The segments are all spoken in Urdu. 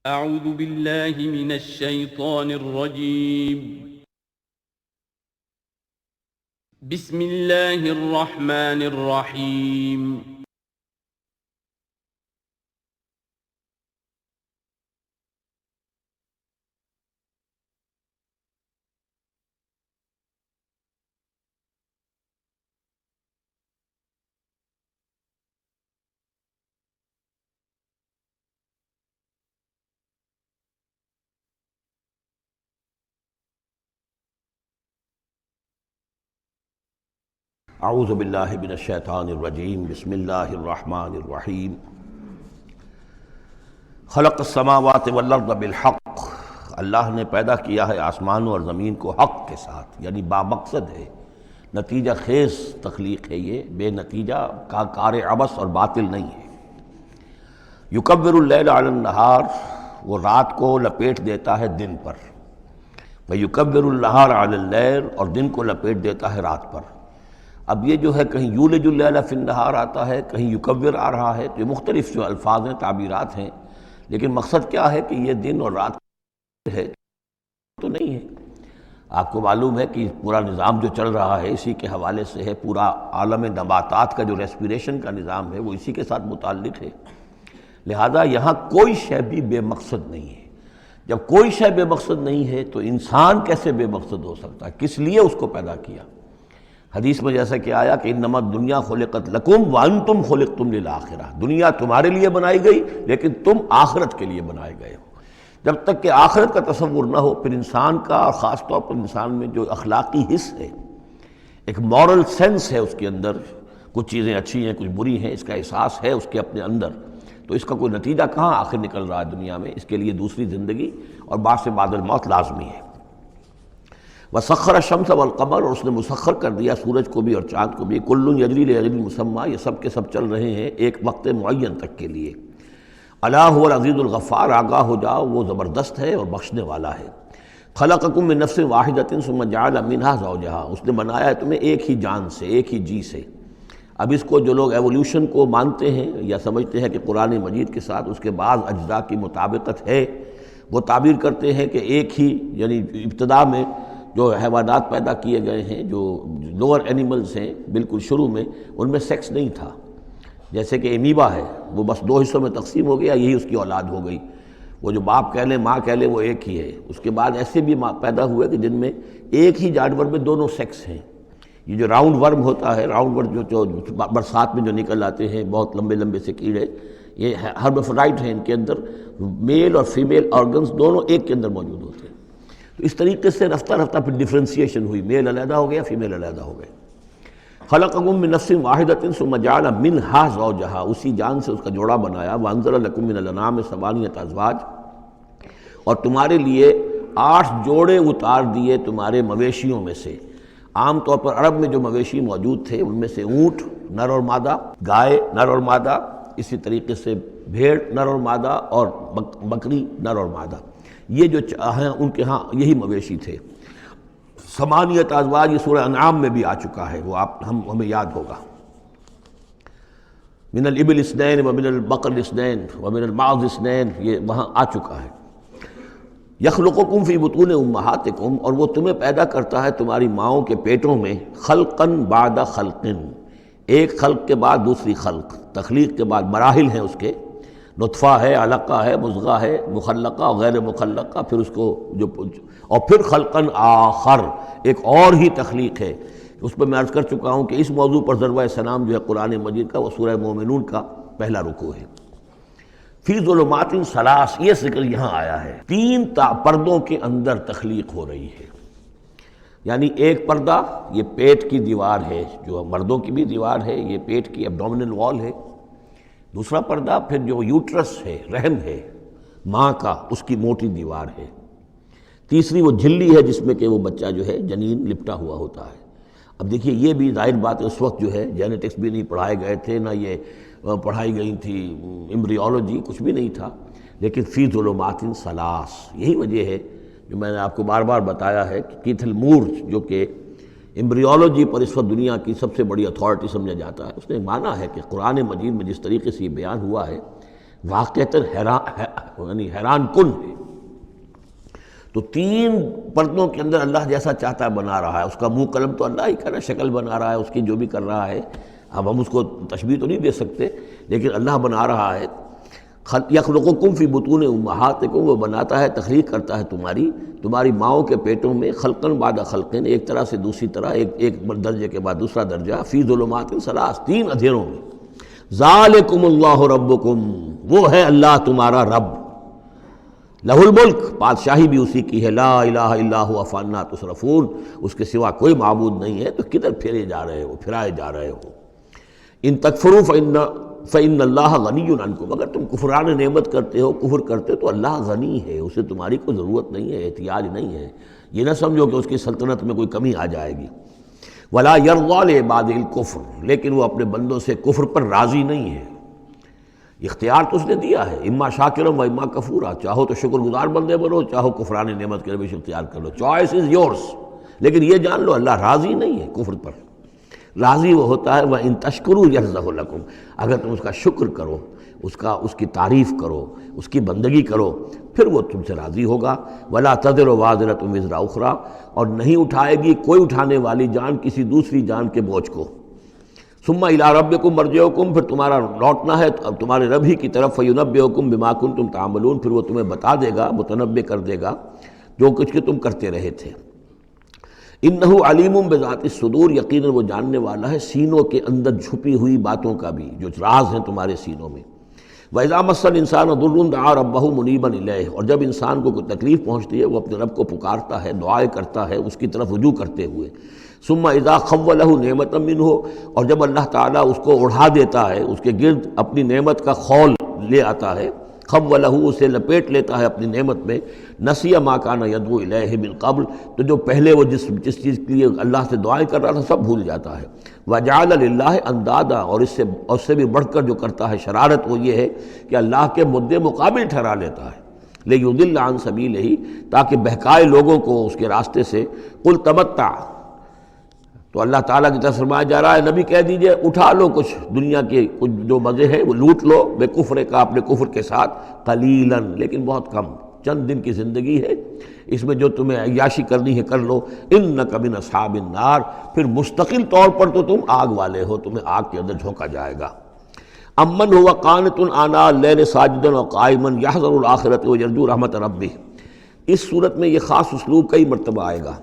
اعوذ باللہ من الشیطان الرجیم بسم اللہ الرحمن الرحیم اعوذ باللہ من الشیطان الرجیم بسم اللہ الرحمن الرحیم خلق السماوات والارض بالحق، اللہ نے پیدا کیا ہے آسمانوں اور زمین کو حق کے ساتھ، یعنی بامقصد ہے، نتیجہ خیز تخلیق ہے، یہ بے نتیجہ کا کار عبث اور باطل نہیں ہے۔ یکبر اللیل علی النہار، وہ رات کو لپیٹ دیتا ہے دن پر، ویکبر النہار علی اللیل، اور دن کو لپیٹ دیتا ہے رات پر۔ اب یہ جو ہے کہیں یولج اللیل فی النہار آتا ہے، کہیں یکبر آ رہا ہے، تو یہ مختلف جو الفاظ ہیں، تعبیرات ہیں، لیکن مقصد کیا ہے کہ یہ دن اور رات ہے تو نہیں ہے۔ آپ کو معلوم ہے کہ پورا نظام جو چل رہا ہے اسی کے حوالے سے ہے، پورا عالم نباتات کا جو ریسپیریشن کا نظام ہے وہ اسی کے ساتھ متعلق ہے، لہذا یہاں کوئی شے بھی بے مقصد نہیں ہے۔ جب کوئی شے بے مقصد نہیں ہے تو انسان کیسے بے مقصد ہو سکتا ہے؟ کس لیے اس کو پیدا کیا؟ حدیث میں جیسا کہ آیا کہ انما الدنیا خلقت لکم وانتم خلقتم للآخرہ، دنیا تمہارے لیے بنائی گئی لیکن تم آخرت کے لیے بنائے گئے ہو۔ جب تک کہ آخرت کا تصور نہ ہو، پھر انسان کا، اور خاص طور پر انسان میں جو اخلاقی حس ہے، ایک مورل سینس ہے اس کے اندر، کچھ چیزیں اچھی ہیں کچھ بری ہیں، اس کا احساس ہے اس کے اپنے اندر، تو اس کا کوئی نتیجہ کہاں آخر نکل رہا ہے دنیا میں؟ اس کے لیے دوسری زندگی اور بعد سے بعد الموت لازمی ہے۔ وَسَخَّرَ الشَّمْسَ وَالْقَمَرَ، اور اس نے مسخر کر دیا سورج کو بھی اور چاند کو بھی، كُلٌّ يَجْرِي لِأَجَلٍ مُّسَمًّى، یہ سب کے سب چل رہے ہیں ایک وقت معین تک کے لیے۔ الا هو العزیز الغفار، آگاہ ہو جاؤ وہ زبردست ہے اور بخشنے والا ہے۔ خلقکم من نفس واحدۃ ثم جعل منها زوجها، اس نے بنایا ہے تمہیں ایک ہی جان سے، ایک ہی جی سے۔ اب اس کو جو لوگ ایولیوشن کو مانتے ہیں یا سمجھتے ہیں کہ قرآن مجید کے ساتھ اس کے بعض اجزاء کی مطابقت ہے، وہ تعبیر کرتے ہیں کہ ایک ہی، یعنی ابتدا میں جو حیوانات پیدا کیے گئے ہیں، جو لوور اینیملز ہیں، بالکل شروع میں ان میں سیکس نہیں تھا، جیسے کہ امیبا ہے، وہ بس دو حصوں میں تقسیم ہو گیا، یہی اس کی اولاد ہو گئی، وہ جو باپ کہہ لیں ماں کہہ لیں وہ ایک ہی ہے۔ اس کے بعد ایسے بھی پیدا ہوئے کہ جن میں ایک ہی جانور میں دونوں سیکس ہیں۔ یہ جو راؤنڈ ورم ہوتا ہے، راؤنڈ ورم جو برسات میں جو نکل آتے ہیں بہت لمبے لمبے سے کیڑے، یہ ہرمافرائٹ ہیں، ان کے اندر میل اور فیمیل آرگنز دونوں ایک کے اندر موجود ہوتے ہیں۔ تو اس طریقے سے رفتہ رفتہ پھر ڈیفرینسیشن ہوئی، میل علیحدہ ہو گیا، فیمیل علیحدہ ہو گئے۔ خلقکم من نفس واحدۃ ثم جعل منها زوجها، اسی جان سے اس کا جوڑا بنایا۔ وانزل لکم من الانعام ثمانیۃ ازواج، اور تمہارے لیے 8 جوڑے اتار دیے تمہارے مویشیوں میں سے۔ عام طور پر عرب میں جو مویشی موجود تھے ان میں سے اونٹ نر اور مادہ، گائے نر اور مادہ، اسی طریقے سے بھیڑ نر اور مادہ، اور بکری نر اور مادہ، یہ جو ہیں ان کے ہاں یہی مویشی تھے۔ ثمانیۃ ازواج یہ سورہ انعام میں بھی آ چکا ہے، وہ ہمیں یاد ہوگا۔ من الابل اثنین ومن البقر اثنین ومن الماعز اثنین، یہ وہاں آ چکا ہے۔ یخلقکم فی بطون امہاتکم، اور وہ تمہیں پیدا کرتا ہے تمہاری ماؤں کے پیٹوں میں، خلقاً بعد خلق، ایک خلق کے بعد دوسری خلق، تخلیق کے بعد مراحل ہیں اس کے، نطفہ ہے، علقہ ہے، مضغہ ہے، مخلقہ اور غیر مخلقہ، پھر اس کو جو، اور پھر خلقاً آخر، ایک اور ہی تخلیق ہے۔ اس پہ میں عرض کر چکا ہوں کہ اس موضوع پر ضربہ سلام جو ہے قرآن مجید کا، وہ سورہ مومنون کا پہلا رکوع ہے۔ فی ظلمات ثلاث، یہ ذکر یہاں آیا ہے، 3 پردوں کے اندر تخلیق ہو رہی ہے۔ یعنی ایک پردہ یہ پیٹ کی دیوار ہے، جو مردوں کی بھی دیوار ہے، یہ پیٹ کی ایبڈومینل وال ہے۔ دوسرا پردہ پھر جو یوٹرس ہے، رحم ہے ماں کا، اس کی موٹی دیوار ہے۔ تیسری وہ جھلی ہے جس میں کہ وہ بچہ جو ہے جنین لپٹا ہوا ہوتا ہے۔ اب دیکھیے یہ بھی ظاہر بات ہے، اس وقت جو ہے جینیٹکس بھی نہیں پڑھائے گئے تھے، نہ یہ پڑھائی گئی تھی ایمبریولوجی، کچھ بھی نہیں تھا، لیکن فی ظلمات ثلاث، یہی وجہ ہے جو میں نے آپ کو بار بار بتایا ہے کہ کیتھل مور جو کہ ایمبریولوجی پر اس وقت دنیا کی سب سے بڑی اتھارٹی سمجھا جاتا ہے، اس نے مانا ہے کہ قرآن مجید میں جس طریقے سے یہ بیان ہوا ہے واقعتاً یعنی حیران کن ہے۔ تو تین پردوں کے اندر اللہ جیسا چاہتا ہے بنا رہا ہے، اس کا منہ قلم تو اللہ ہی کر رہا ہے، شکل بنا رہا ہے اس کی جو بھی کر رہا ہے، اب ہم اس کو تشبیہ تو نہیں دے سکتے، لیکن اللہ بنا رہا ہے۔ یخلقکم فی بطون امہاتکم، وہ بناتا ہے، تخلیق کرتا ہے تمہاری ماؤں کے پیٹوں میں، خلقن بعد خلقن، ایک طرح سے دوسری طرح، ایک درجے کے بعد دوسرا درجہ، فی ظلمات ثلاث، تین اندھیروں میں۔ ذالکم اللہ ربکم، وہ ہے اللہ تمہارا رب، لہ الملک، بادشاہی بھی اسی کی ہے، لا الہ الا ہوا فانا تصرفون، اس کے سوا کوئی معبود نہیں ہے، تو کدھر پھرائے جا رہے ہو۔ ان تکفروا فإن اللہ غنی عنکم، اگر تم کفران نعمت کرتے ہو، کفر کرتے ہو، تو اللہ غنی ہے، اسے تمہاری کوئی ضرورت نہیں ہے، احتیاج نہیں ہے، یہ نہ سمجھو کہ اس کی سلطنت میں کوئی کمی آ جائے گی۔ ولا یرضی لعبادہ الکفر، لیکن وہ اپنے بندوں سے کفر پر راضی نہیں ہے، اختیار تو اس نے دیا ہے، اما شاکرا و اما کفورا، چاہو تو شکر گزار بندے بنو، چاہو کفران نعمت کے روش اختیار کر لو، چوائس از یورس، لیکن یہ جان لو اللہ راضی نہیں ہے کفر پر، راضی وہ ہوتا ہے وَإِن تَشْكُرُوا يَرْضَهُ لَكُمْ، اگر تم اس کا شکر کرو، اس کی تعریف کرو، اس کی بندگی کرو، پھر وہ تم سے راضی ہوگا۔ وَلَا تَزِرُ وَازِرَةٌ وِزْرَ أُخْرَىٰ، اور نہیں اٹھائے گی کوئی اٹھانے والی جان کسی دوسری جان کے بوجھ کو۔ ثُمَّ إِلَىٰ رَبِّكُمْ مَرْجِعُكُمْ، پھر تمہارا لوٹنا ہے اب تمہارے رب ہی کی طرف، فَيُنَبِّئُكُمْ بِمَا كُنتُمْ تَعْمَلُونَ، پھر وہ تمہیں بتا دے گا، متنبع کر دے گا جو کچھ کہ تم کرتے رہے تھے۔ انہ علیم بذات الصدور، یقیناً وہ جاننے والا ہے سینوں کے اندر چھپی ہوئی باتوں کا بھی، جو راز ہیں تمہارے سینوں میں۔ وَإِذَا مَسَّ الْإِنسَانَ ضُرٌّ دَعَا رَبَّهُ مُنِيبًا إِلَيْهِ، اور جب انسان کو کوئی تکلیف پہنچتی ہے وہ اپنے رب کو پکارتا ہے، دعائیں کرتا ہے اس کی طرف رجوع کرتے ہوئے۔ ثم اذا خولہ نعمتا منہ، اور جب اللہ تعالیٰ اس کو اڑا دیتا ہے، اس کے گرد اپنی نعمت کا خول لے آتا ہے، خولہ، اسے لپیٹ لیتا ہے اپنی نعمت میں، نسی ما کان یدعو الیہ من قبل، تو جو پہلے وہ جس چیز کے لیے اللہ سے دعائیں کر رہا تھا سب بھول جاتا ہے۔ وجعل للہ اندادا، اور اس سے بھی بڑھ کر جو کرتا ہے شرارت وہ یہ ہے کہ اللہ کے مدِ مقابل ٹھہرا لیتا ہے، لیضل عن سبیلہ، تاکہ بہکائے لوگوں کو اس کے راستے سے۔ قل تمتع، تو اللہ تعالیٰ کی طرف فرمایا جا رہا ہے نبی کہہ دیجئے اٹھا لو کچھ دنیا کے کچھ جو مزے ہیں وہ لوٹ لو، بے کفر کا، اپنے کفر کے ساتھ، قلیلاً، لیکن بہت کم، چند دن کی زندگی ہے، اس میں جو تمہیں عیاشی کرنی ہے کر لو۔ انک من اصحاب النار، پھر مستقل طور پر تو تم آگ والے ہو، تمہیں آگ کے اندر جھونکا جائے گا۔ امن هو قانت آناء اللیل ساجدا وقائما یحذر الآخرۃ ویرجو رحمت ربہ، اس صورت میں یہ خاص اسلوب کئی مرتبہ آئے گا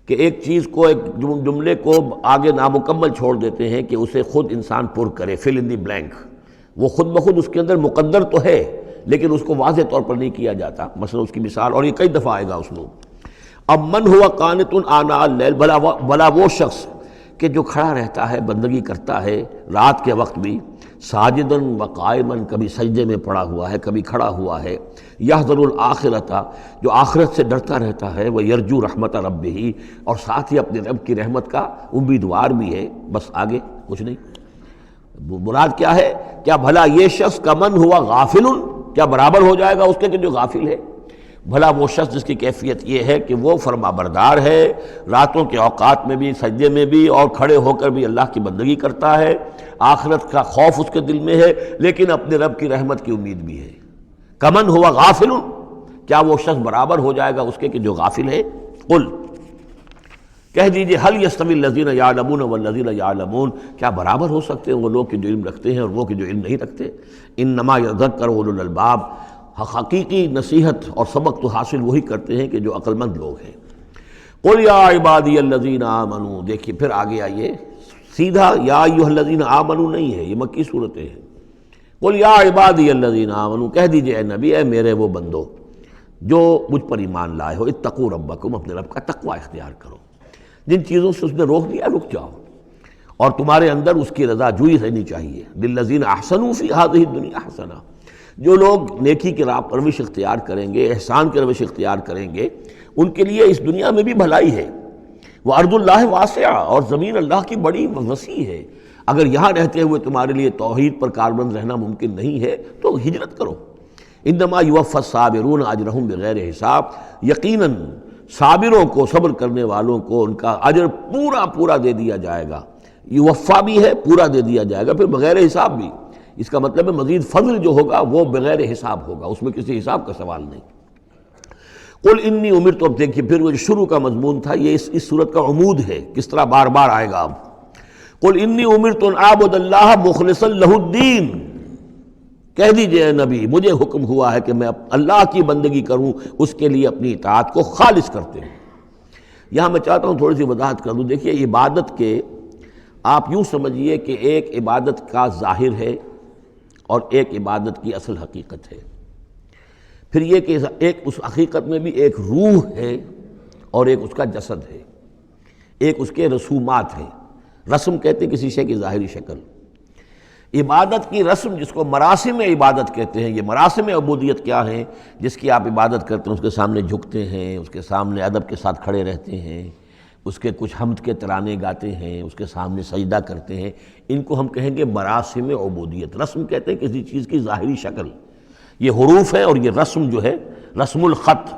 کہ ایک چیز کو، ایک جملے کو آگے نامکمل چھوڑ دیتے ہیں کہ اسے خود انسان پر کرے، فل ان دی بلینک، وہ خود بخود اس کے اندر مقدر تو ہے لیکن اس کو واضح طور پر نہیں کیا جاتا، مثلا اس کی مثال، اور یہ کئی دفعہ آئے گا اسلوب۔ اب من ہوا قانت آناء اللیل، بھلا وہ شخص کہ جو کھڑا رہتا ہے، بندگی کرتا ہے رات کے وقت بھی، ساجدن و قائمن، کبھی سجدے میں پڑا ہوا ہے کبھی کھڑا ہوا ہے، یحذر الآخرۃ، جو آخرت سے ڈرتا رہتا ہے، وہ یرجو رحمت ربہ، اور ساتھ ہی اپنے رب کی رحمت کا امیدوار بھی ہے، بس آگے کچھ نہیں۔ مراد کیا ہے؟ کیا بھلا یہ شخص کا من ہوا غافل، کیا برابر ہو جائے گا اس کے کہ جو غافل ہے؟ بھلا وہ شخص جس کی کیفیت یہ ہے کہ وہ فرما بردار ہے، راتوں کے اوقات میں بھی، سجدے میں بھی، اور کھڑے ہو کر بھی اللہ کی بندگی کرتا ہے، آخرت کا خوف اس کے دل میں ہے، لیکن اپنے رب کی رحمت کی امید بھی ہے۔ کمن ہوا غافل، کیا وہ شخص برابر ہو جائے گا اس کے کہ جو غافل ہے؟ قل، کہہ دیجئے، حل یستوی الذین یعلمون والذین یعلمون، کیا برابر ہو سکتے ہیں وہ لوگ کہ جو علم رکھتے ہیں اور وہ کہ جو علم نہیں رکھتے؟ انما یذکر اولو الالباب، حقیقی نصیحت اور سبق تو حاصل وہی کرتے ہیں کہ جو عقل مند لوگ ہیں۔ قل یا عبادی الذین آمنوا، دیکھیے پھر آگے آئیے، سیدھا یا ایھا الذین آمنوا نہیں ہے، یہ مکی صورتیں ہیں۔ قل یا عبادی الذین آمنوا، کہہ دیجئے اے نبی، اے میرے وہ بندو جو مجھ پر ایمان لائے ہو، اتقوا ربکم، اپنے رب کا تقوی اختیار کرو، جن چیزوں سے اس نے روک دیا رک جاؤ، اور تمہارے اندر اس کی رضا جوئی رہنی چاہیے۔ للذین احسنوا فی ہذہ الدنیا حسنہ، جو لوگ نیکی کی روش اختیار کریں گے، احسان کی روش اختیار کریں گے، ان کے لیے اس دنیا میں بھی بھلائی ہے۔ وَأَرْضُ اللَّهِ وَاسِعَةٌ، اور زمین اللہ کی بڑی وسیع ہے، اگر یہاں رہتے ہوئے تمہارے لیے توحید پر کاربند رہنا ممکن نہیں ہے تو ہجرت کرو۔ انما یوفی الصابرون اجرہم بغیر حساب، یقیناً صابروں کو، صبر کرنے والوں کو ان کا اجر پورا دے دیا جائے گا، یوفا بھی ہے، پورا دے دیا جائے گا، پھر بغیر حساب بھی۔ اس کا مطلب ہے مزید فضل جو ہوگا وہ بغیر حساب ہوگا، اس میں کسی حساب کا سوال نہیں۔ قل انی امرت، اب دیکھیے پھر وہ جو شروع کا مضمون تھا یہ اس صورت کا عمود ہے، کس طرح بار بار آئے گا اب۔ قل انی امرت ان اعبد اللہ مخلصا لہ الدین، کہہ دیجئے اے نبی مجھے حکم ہوا ہے کہ میں اللہ کی بندگی کروں، اس کے لیے اپنی اطاعت کو خالص کرتے ہیں۔ یہاں میں چاہتا ہوں تھوڑی سی وضاحت کر دوں۔ دیکھیے عبادت کے آپ یوں سمجھیے کہ ایک عبادت کا ظاہر ہے اور ایک عبادت کی اصل حقیقت ہے، پھر یہ کہ ایک اس حقیقت میں بھی ایک روح ہے اور ایک اس کا جسد ہے، ایک اس کے رسومات ہیں۔ رسم کہتے ہیں کسی شے کی ظاہری شکل۔ عبادت کی رسم جس کو مراسم عبادت کہتے ہیں، یہ مراسم عبودیت کیا ہیں؟ جس کی آپ عبادت کرتے ہیں، اس کے سامنے جھکتے ہیں، اس کے سامنے ادب کے ساتھ کھڑے رہتے ہیں، اس کے کچھ حمد کے ترانے گاتے ہیں، اس کے سامنے سجدہ کرتے ہیں، ان کو ہم کہیں گے مراسم عبودیت۔ رسم کہتے ہیں کسی چیز کی ظاہری شکل، یہ حروف ہے اور یہ رسم جو ہے رسم الخط،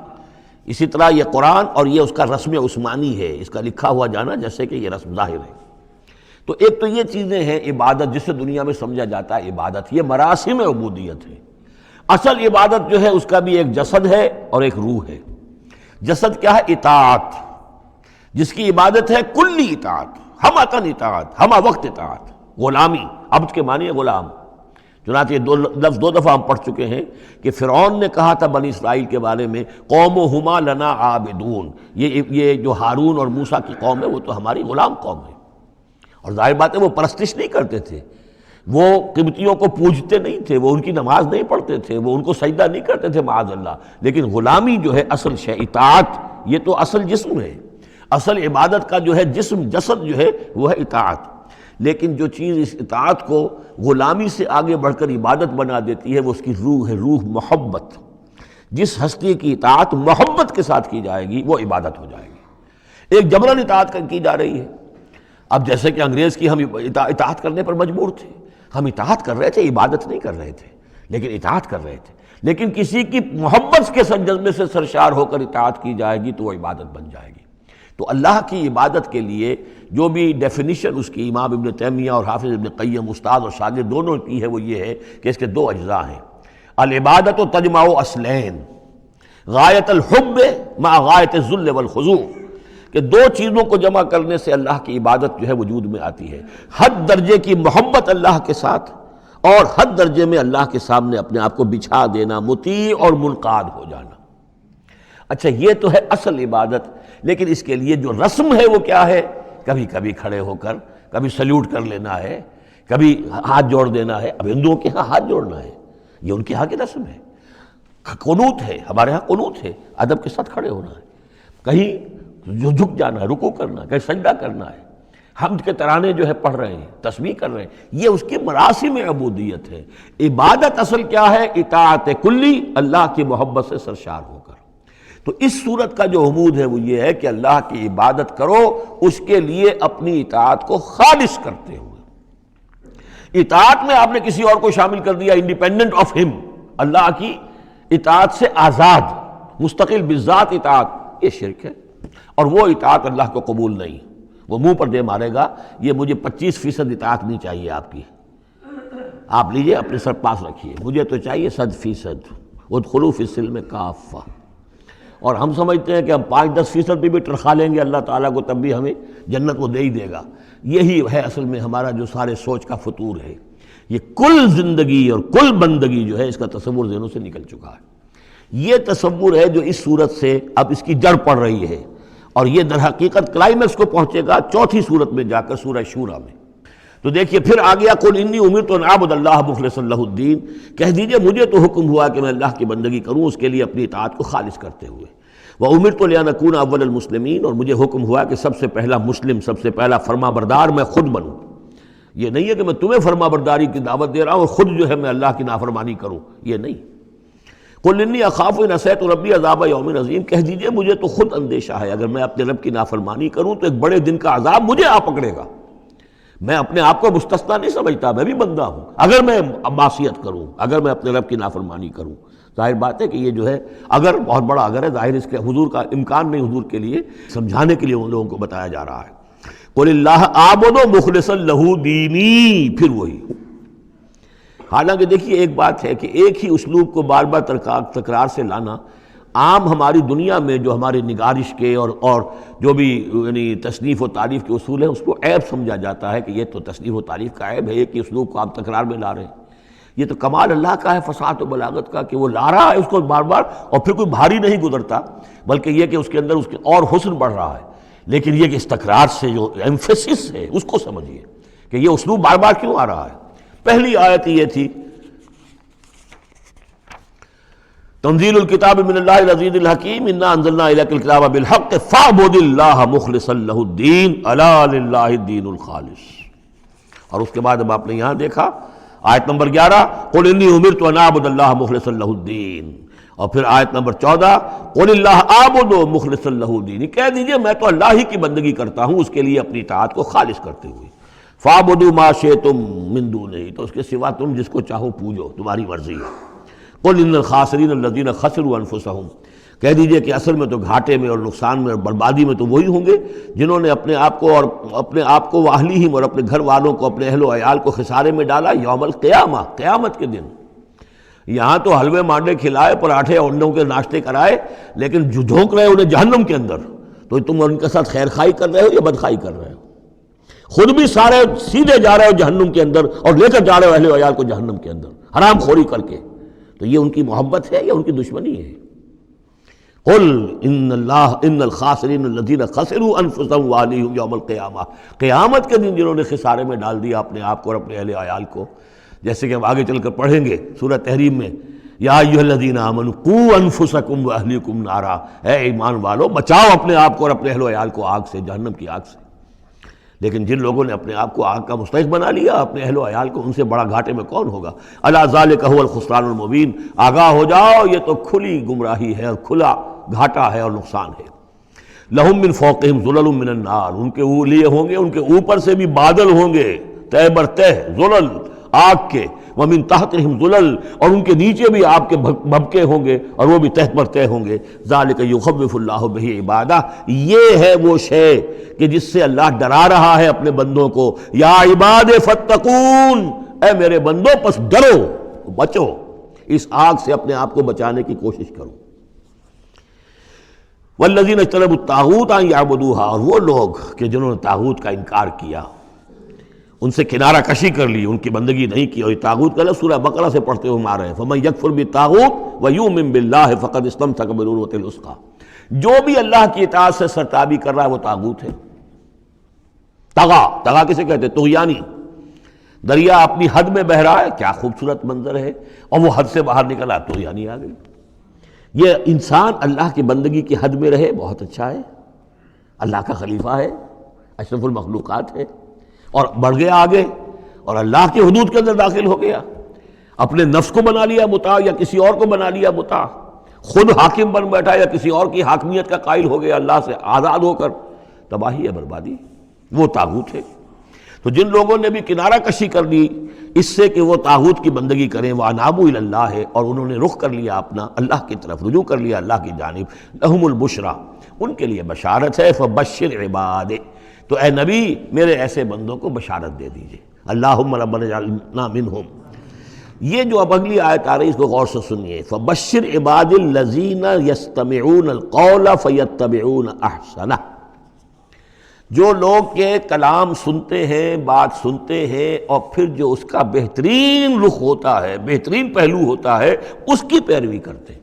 اسی طرح یہ قرآن اور یہ اس کا رسم عثمانی ہے، اس کا لکھا ہوا جانا جیسے کہ یہ رسم ظاہر ہے۔ تو ایک تو یہ چیزیں ہیں عبادت جسے دنیا میں سمجھا جاتا ہے عبادت، یہ مراسم عبودیت ہے۔ اصل عبادت جو ہے اس کا بھی ایک جسد ہے اور ایک روح ہے۔ جسد کیا ہے؟ اطاعت، جس کی عبادت ہے کلی اطاعت، ہم عطن اطاعت، ہم وقت اطاعت، غلامی، عبد کے معنی ہے غلام۔ چنانچہ یہ لفظ دو دفعہ ہم پڑھ چکے ہیں کہ فرعون نے کہا تھا بنی اسرائیل کے بارے میں قومہما لنا عابدون، یہ جو ہارون اور موسیٰ کی قوم ہے وہ تو ہماری غلام قوم ہے۔ اور ظاہر بات ہے وہ پرستش نہیں کرتے تھے، وہ قبطیوں کو پوجتے نہیں تھے، وہ ان کی نماز نہیں پڑھتے تھے، وہ ان کو سجدہ نہیں کرتے تھے معاذ اللہ، لیکن غلامی جو ہے اصل شے، اطاعت یہ تو اصل جسم ہے، اصل عبادت کا جو ہے جسم جسد جو ہے وہ ہے اطاعت۔ لیکن جو چیز اس اطاعت کو غلامی سے آگے بڑھ کر عبادت بنا دیتی ہے وہ اس کی روح ہے، روح محبت۔ جس ہستی کی اطاعت محبت کے ساتھ کی جائے گی وہ عبادت ہو جائے گی۔ ایک جبراً اطاعت کی جا رہی ہے، اب جیسے کہ انگریز کی ہم اطاعت کرنے پر مجبور تھے، ہم اطاعت کر رہے تھے، عبادت نہیں کر رہے تھے لیکن اطاعت کر رہے تھے، لیکن کسی کی محبت کے جذبے سے سرشار ہو کر اطاعت کی جائے گی تو وہ عبادت بن جائے گی۔ تو اللہ کی عبادت کے لیے جو بھی ڈیفینیشن اس کی امام ابن تیمیہ اور حافظ ابن قیم استاد اور شاگرد دونوں کی ہے وہ یہ ہے کہ اس کے دو اجزاء ہیں۔ العبادت تجمع اصلین، غایت الحب مع غایت الذل والخضوع، کہ دو چیزوں کو جمع کرنے سے اللہ کی عبادت جو ہے وجود میں آتی ہے، حد درجے کی محبت اللہ کے ساتھ اور حد درجے میں اللہ کے سامنے اپنے آپ کو بچھا دینا، مطیع اور منقاد ہو جانا۔ اچھا یہ تو ہے اصل عبادت، لیکن اس کے لیے جو رسم ہے وہ کیا ہے؟ کبھی کبھی کھڑے ہو کر کبھی سلیوٹ کر لینا ہے، کبھی ہاتھ جوڑ دینا ہے۔ اب ہندوؤں کے ہاں ہاتھ جوڑنا ہے، یہ ان کے ہاں کی رسم ہے۔ قنوت ہے، ہمارے ہاں قنوت ہے، ادب کے ساتھ کھڑے ہونا ہے، کہیں جو جھک جانا ہے، رکوع کرنا ہے، کہیں سجدہ کرنا ہے، حمد کے ترانے جو ہے پڑھ رہے ہیں، تسبیح کر رہے ہیں، یہ اس کی مراسم عبودیت ہے۔ عبادت اصل کیا ہے؟ اطاعت کلی، اللہ کی محبت سے سرشار ہو کر۔ تو اس صورت کا جو عمود ہے وہ یہ ہے کہ اللہ کی عبادت کرو اس کے لیے اپنی اطاعت کو خالص کرتے ہوئے۔ اطاعت میں آپ نے کسی اور کو شامل کر دیا، انڈیپینڈنٹ آف ہم، اللہ کی اطاعت سے آزاد مستقل بذات اطاعت، یہ شرک ہے، اور وہ اطاعت اللہ کو قبول نہیں۔ وہ منہ پر دے مارے گا یہ مجھے 25% اطاعت نہیں چاہیے آپ کی، آپ لیجئے اپنے سر پاس رکھیے، مجھے تو چاہیے 100%۔ ادخلوا فی السلم کافہ، اور ہم سمجھتے ہیں کہ ہم 5-10% بھی ٹرخا لیں گے اللہ تعالیٰ کو تب بھی ہمیں جنت وہ دے ہی دے گا۔ یہی ہے اصل میں ہمارا جو سارے سوچ کا فطور ہے، یہ کل زندگی اور کل بندگی جو ہے اس کا تصور ذہنوں سے نکل چکا ہے۔ یہ تصور ہے جو اس صورت سے اب اس کی جڑ پڑ رہی ہے، اور یہ در حقیقت کلائمیکس کو پہنچے گا چوتھی صورت میں جا کر سورہ شورى میں۔ تو دیکھیے پھر آ گیا قل انی امرت ان اعبد اللہ مخلصا لہ الدین، کہہ دیجئے مجھے تو حکم ہوا کہ میں اللہ کی بندگی کروں اس کے لیے اپنی اطاعت کو خالص کرتے ہوئے۔ وامرت لان اکون اول المسلمین، اور مجھے حکم ہوا کہ سب سے پہلا مسلم، سب سے پہلا فرما بردار میں خود بنوں۔ یہ نہیں ہے کہ میں تمہیں فرما برداری کی دعوت دے رہا ہوں اور خود جو ہے میں اللہ کی نافرمانی کروں، یہ نہیں۔ قل انی اخاف ان عصیت ربی عذاب یوم عظیم، کہہ دیجئے مجھے تو خود اندیشہ ہے اگر میں اپنے رب کی نافرمانی کروں تو ایک بڑے دن کا عذاب مجھے آ پکڑے گا۔ میں اپنے آپ کو مستثنیٰ نہیں سمجھتا، میں بھی بندہ ہوں، اگر میں معصیت کروں، اگر میں اپنے رب کی نافرمانی کروں، ظاہر بات ہے کہ یہ جو ہے اگر بہت بڑا اگر ہے، ظاہر اس کے حضور کا امکان نہیں، حضور کے لیے سمجھانے کے لیے ان لوگوں کو بتایا جا رہا ہے۔ قل اللہ اعبد مخلصا لہ دینی، پھر وہی حالانکہ دیکھیے ایک بات ہے کہ ایک ہی اسلوب کو بار بار تکرار سے لانا عام ہماری دنیا میں جو ہمارے نگارش کے اور جو بھی یعنی تصنیف و تعریف کے اصول ہیں اس کو عیب سمجھا جاتا ہے کہ یہ تو تصنیف و تعریف کا عیب ہے، ایک ہی اسلوب کو آپ تکرار میں لا رہے ہیں۔ یہ تو کمال اللہ کا ہے فصاحت و بلاغت کا کہ وہ لا رہا ہے اس کو بار بار، اور پھر کوئی بھاری نہیں گزرتا، بلکہ یہ کہ اس کے اندر اس کے اور حسن بڑھ رہا ہے۔ لیکن یہ کہ اس تکرار سے جو ایمفیسس ہے اس کو سمجھیے کہ یہ اسلوب بار بار کیوں آ رہا ہے۔ پہلی آیت یہ تھی تنزیل الکتاب من اللہ العزیز الحکیم انا انزلنا الیک الکتاب بالحق فاعبد اللہ مخلصا لہ الدین الا للہ الدین الخالص۔ اور اس کے بعد اب آپ نے یہاں دیکھا آیت نمبر 11 قل انی امرت ان اعبد اللہ مخلصا لہ الدین، اور پھر آیت نمبر 14 قل اللہ اعبد مخلصا لہ الدین، کہہ دیجئے میں تو اللہ ہی کی بندگی کرتا ہوں اس کے لیے اپنی اطاعت کو خالص کرتے ہوئے۔ فاعبدوا ما شئتم من دونہ، تو اس کے سوا تم جس کو چاہو پوجو، تمہاری مرضی ہے۔ قل ان الخاسرین الذین خسروا انفسهم، کہہ دیجئے کہ اصل میں تو گھاٹے میں اور نقصان میں اور بربادی میں تو وہی ہوں گے جنہوں نے اپنے آپ کو واہلیہم اور اپنے گھر والوں کو، اپنے اہل و عیال کو خسارے میں ڈالا یوم القیامہ، قیامت کے دن۔ یہاں تو حلوے مانڈے کھلائے، پراٹھے اور انڈوں کے ناشتے کرائے، لیکن جو جھونک رہے انہیں جہنم کے اندر، تو تم ان کے ساتھ خیر خائی کر رہے ہو یا بدخائی کر رہے ہو؟ خود بھی سارے سیدھے جا رہے ہو جہنم کے اندر اور لے کر جا رہے ہو اہل و عیال کو جہنم کے اندر حرام خوری کر کے، تو یہ ان کی محبت ہے یا ان کی دشمنی ہے؟ قل ان الخاسرین الذین خسروا انفسهم واہلیہم یوم القیامہ، قیامت کے دن جنہوں نے خسارے میں ڈال دیا اپنے آپ کو اور اپنے اہل عیال کو، جیسے کہ ہم آگے چل کر پڑھیں گے سورہ تحریم میں، یا ایھا الذین آمنوا قوا انفسکم واہلیکم نارا، اے ایمان والو بچاؤ اپنے آپ کو اور اپنے اہل و عیال کو آگ سے، جہنم کی آگ سے۔ لیکن جن لوگوں نے اپنے آپ کو آگ کا مستحق بنا لیا، اپنے اہل و عیال کو، ان سے بڑا گھاٹے میں کون ہوگا؟ الا ذالک ھو الخسران المبین، آگاہ ہو جاؤ یہ تو کھلی گمراہی ہے اور کھلا گھاٹا ہے اور نقصان ہے۔ لہم من فوقہم ظلل من النار، ان کے لیے ہوں گے ان کے اوپر سے بھی بادل ہوں گے تہ بر تہ، ظلل آگ کے، ومن تحتہم ظلل، اور ان کے نیچے بھی آپ کے بھبکے ہوں گے اور وہ بھی تہ پر تہ ہوں گے۔ ذالک یخوف اللہ بہ عبادہ، یہ ہے وہ شے کہ جس سے اللہ ڈرا رہا ہے اپنے بندوں کو۔ یا عباد فاتقون، اے میرے بندوں پس ڈرو، بچو، اس آگ سے اپنے آپ کو بچانے کی کوشش کرو۔ والذین اجتنبوا الطاغوت ان یعبدوہا، اور وہ لوگ کہ جنہوں نے طاغوت کا انکار کیا، ان سے کنارہ کشی کر لی، ان کی بندگی نہیں کی، اور یہ طاغوت کا لفظ سورہ بقرہ سے پڑھتے ہوئے آ رہے ہیں، فمن یکفر بالطاغوت ویؤمن باللہ فقد استمسک بالعروۃ الوثقی، جو بھی اللہ کی اطاعت سے سرتابی کر رہا ہے وہ طاغوت ہے۔ طغا کسے کہتے ہیں؟ طغیانی، دریا اپنی حد میں بہہ رہا ہے، کیا خوبصورت منظر ہے، اور وہ حد سے باہر نکلا، طغیانی آ گئی۔ یہ انسان اللہ کی بندگی کی حد میں رہے، بہت اچھا ہے، اللہ کا خلیفہ ہے، اشرف المخلوقات ہے، اور بڑھ گیا آگے اور اللہ کی حدود کے اندر داخل ہو گیا، اپنے نفس کو بنا لیا مطاع یا کسی اور کو بنا لیا مطاع، خود حاکم بن بیٹھا یا کسی اور کی حاکمیت کا قائل ہو گیا اللہ سے آزاد ہو کر، تباہی ہے، بربادی، وہ طاغوت ہے۔ تو جن لوگوں نے بھی کنارہ کشی کر لی اس سے کہ وہ طاغوت کی بندگی کریں، وَأَنَابُوا إِلَى اللَّهِ، اور انہوں نے رخ کر لیا اپنا اللہ کی طرف، رجوع کر لیا اللہ کی جانب، لَهُمُ الْبُشْرَى، ان کے لیے بشارت ہے، فَبَشِّرْ عِبَادِ، تو اے نبی میرے ایسے بندوں کو بشارت دے دیجئے، اللہم ربنا اجعلنا منہم۔ یہ جو اب اگلی آیت آ رہی اس کو غور سے سنیے، فَبَشِّرْ عِبَادِ الَّذِينَ يَسْتَمِعُونَ الْقَوْلَ فَيَتَّبِعُونَ أَحْسَنَهُ، جو لوگ کے کلام سنتے ہیں، بات سنتے ہیں، اور پھر جو اس کا بہترین رخ ہوتا ہے، بہترین پہلو ہوتا ہے، اس کی پیروی کرتے ہیں۔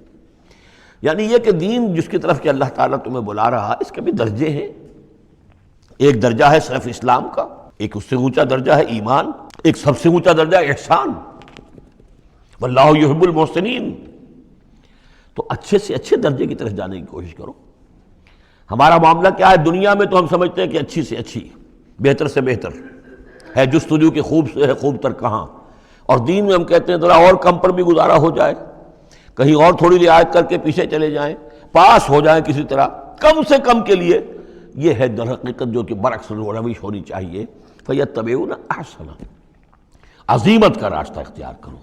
یعنی یہ کہ دین جس کی طرف کہ اللہ تعالیٰ تمہیں بلا رہا، اس کے بھی درجے ہیں۔ ایک درجہ ہے صرف اسلام کا، ایک اس سے اونچا درجہ ہے ایمان، ایک سب سے اونچا درجہ ہے احسان، واللہ یحب المحسنین۔ تو اچھے سے اچھے درجے کی طرف جانے کی کوشش کرو۔ ہمارا معاملہ کیا ہے؟ دنیا میں تو ہم سمجھتے ہیں کہ اچھی سے اچھی، بہتر سے بہتر ہے، جستجو کہ خوب سے ہے خوب تر کہاں، اور دین میں ہم کہتے ہیں ذرا اور کم پر بھی گزارا ہو جائے، کہیں اور تھوڑی رعایت کر کے پیچھے چلے جائیں، پاس ہو جائیں کسی طرح، کم سے کم کے لیے۔ یہ ہے در حقیقت جو کہ برعکس روش ہونی چاہیے۔ فَيَتَّبِعُونَ أَحْسَنَهُ، عزیمت کا راستہ اختیار کرو،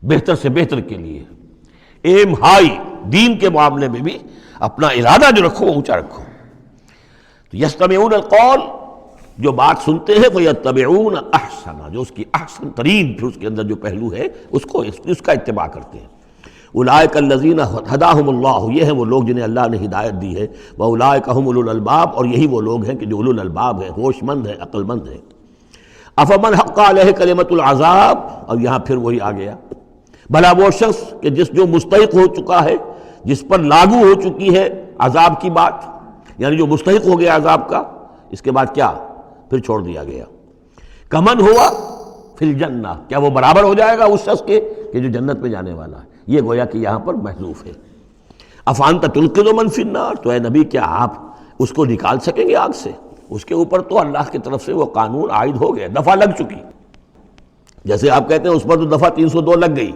بہتر سے بہتر کے لیے، ایم ہائی، دین کے معاملے میں بھی اپنا ارادہ جو رکھو وہ اونچا رکھو۔ تو یستمعون القول، جو بات سنتے ہیں فَيَتَّبِعُونَ أَحْسَنَ، جو اس کی احسن ترین پھر اس کے اندر جو پہلو ہے اس کا اتباع کرتے ہیں۔ اولئک الذین ہداہم اللہ، یہ ہیں وہ لوگ جنہیں اللہ نے ہدایت دی ہے، واولئک ھم اولو الالباب، اور یہی وہ لوگ ہیں کہ جو اولو الالباب ہیں، ہوش مند ہیں، عقل مند ہیں۔ افمن حق علیہ کلمۃ العذاب، اور یہاں پھر وہی آ گیا، بھلا وہ شخص کہ جو مستحق ہو چکا ہے، جس پر لاگو ہو چکی ہے عذاب کی بات، یعنی جو مستحق ہو گیا عذاب کا، اس کے بعد کیا پھر چھوڑ دیا گیا۔ کمن ہوا فی الجنہ، کیا وہ برابر ہو جائے گا اس شخص کے کہ جو جنت میں جانے والا ہے؟ یہ گویا کہ یہاں پر محذوف ہے۔ افانت تنقذ من فی النار، تو اے نبی کیا آپ اس کو نکال سکیں گے آگ سے؟ اس کے اوپر تو اللہ کی طرف سے وہ قانون عائد ہو گیا، دفعہ لگ چکی، جیسے آپ کہتے ہیں اس پر تو دفعہ 302 لگ گئی،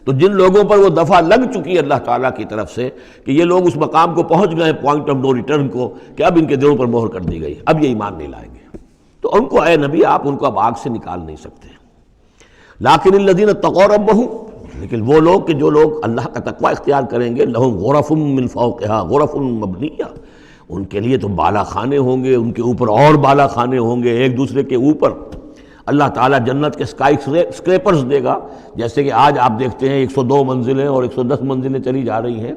تو جن لوگوں پر وہ دفعہ لگ چکی ہے اللہ تعالیٰ کی طرف سے کہ یہ لوگ اس مقام کو پہنچ گئے پوائنٹ آف نو ریٹرن کو، کہ اب ان کے دلوں پر مہر کر دی گئی، اب یہ ایمان نہیں لائیں گے، تو ان کو اے نبی آپ ان کو اب آگ سے نکال نہیں سکتے۔ لیکن الذین اتقوا ربہم، لیکن وہ لوگ کہ جو لوگ اللہ کا تقوی اختیار کریں گے، لہم غرف من فوقہا غرف مبنیہ، ان کے لیے تو بالا خانے ہوں گے، ان کے اوپر اور بالا خانے ہوں گے ایک دوسرے کے اوپر۔ اللہ تعالیٰ جنت کے اسکائی اسکریپرز دے گا، جیسے کہ آج آپ دیکھتے ہیں 102 منزلیں اور 110 منزلیں چلی جا رہی ہیں،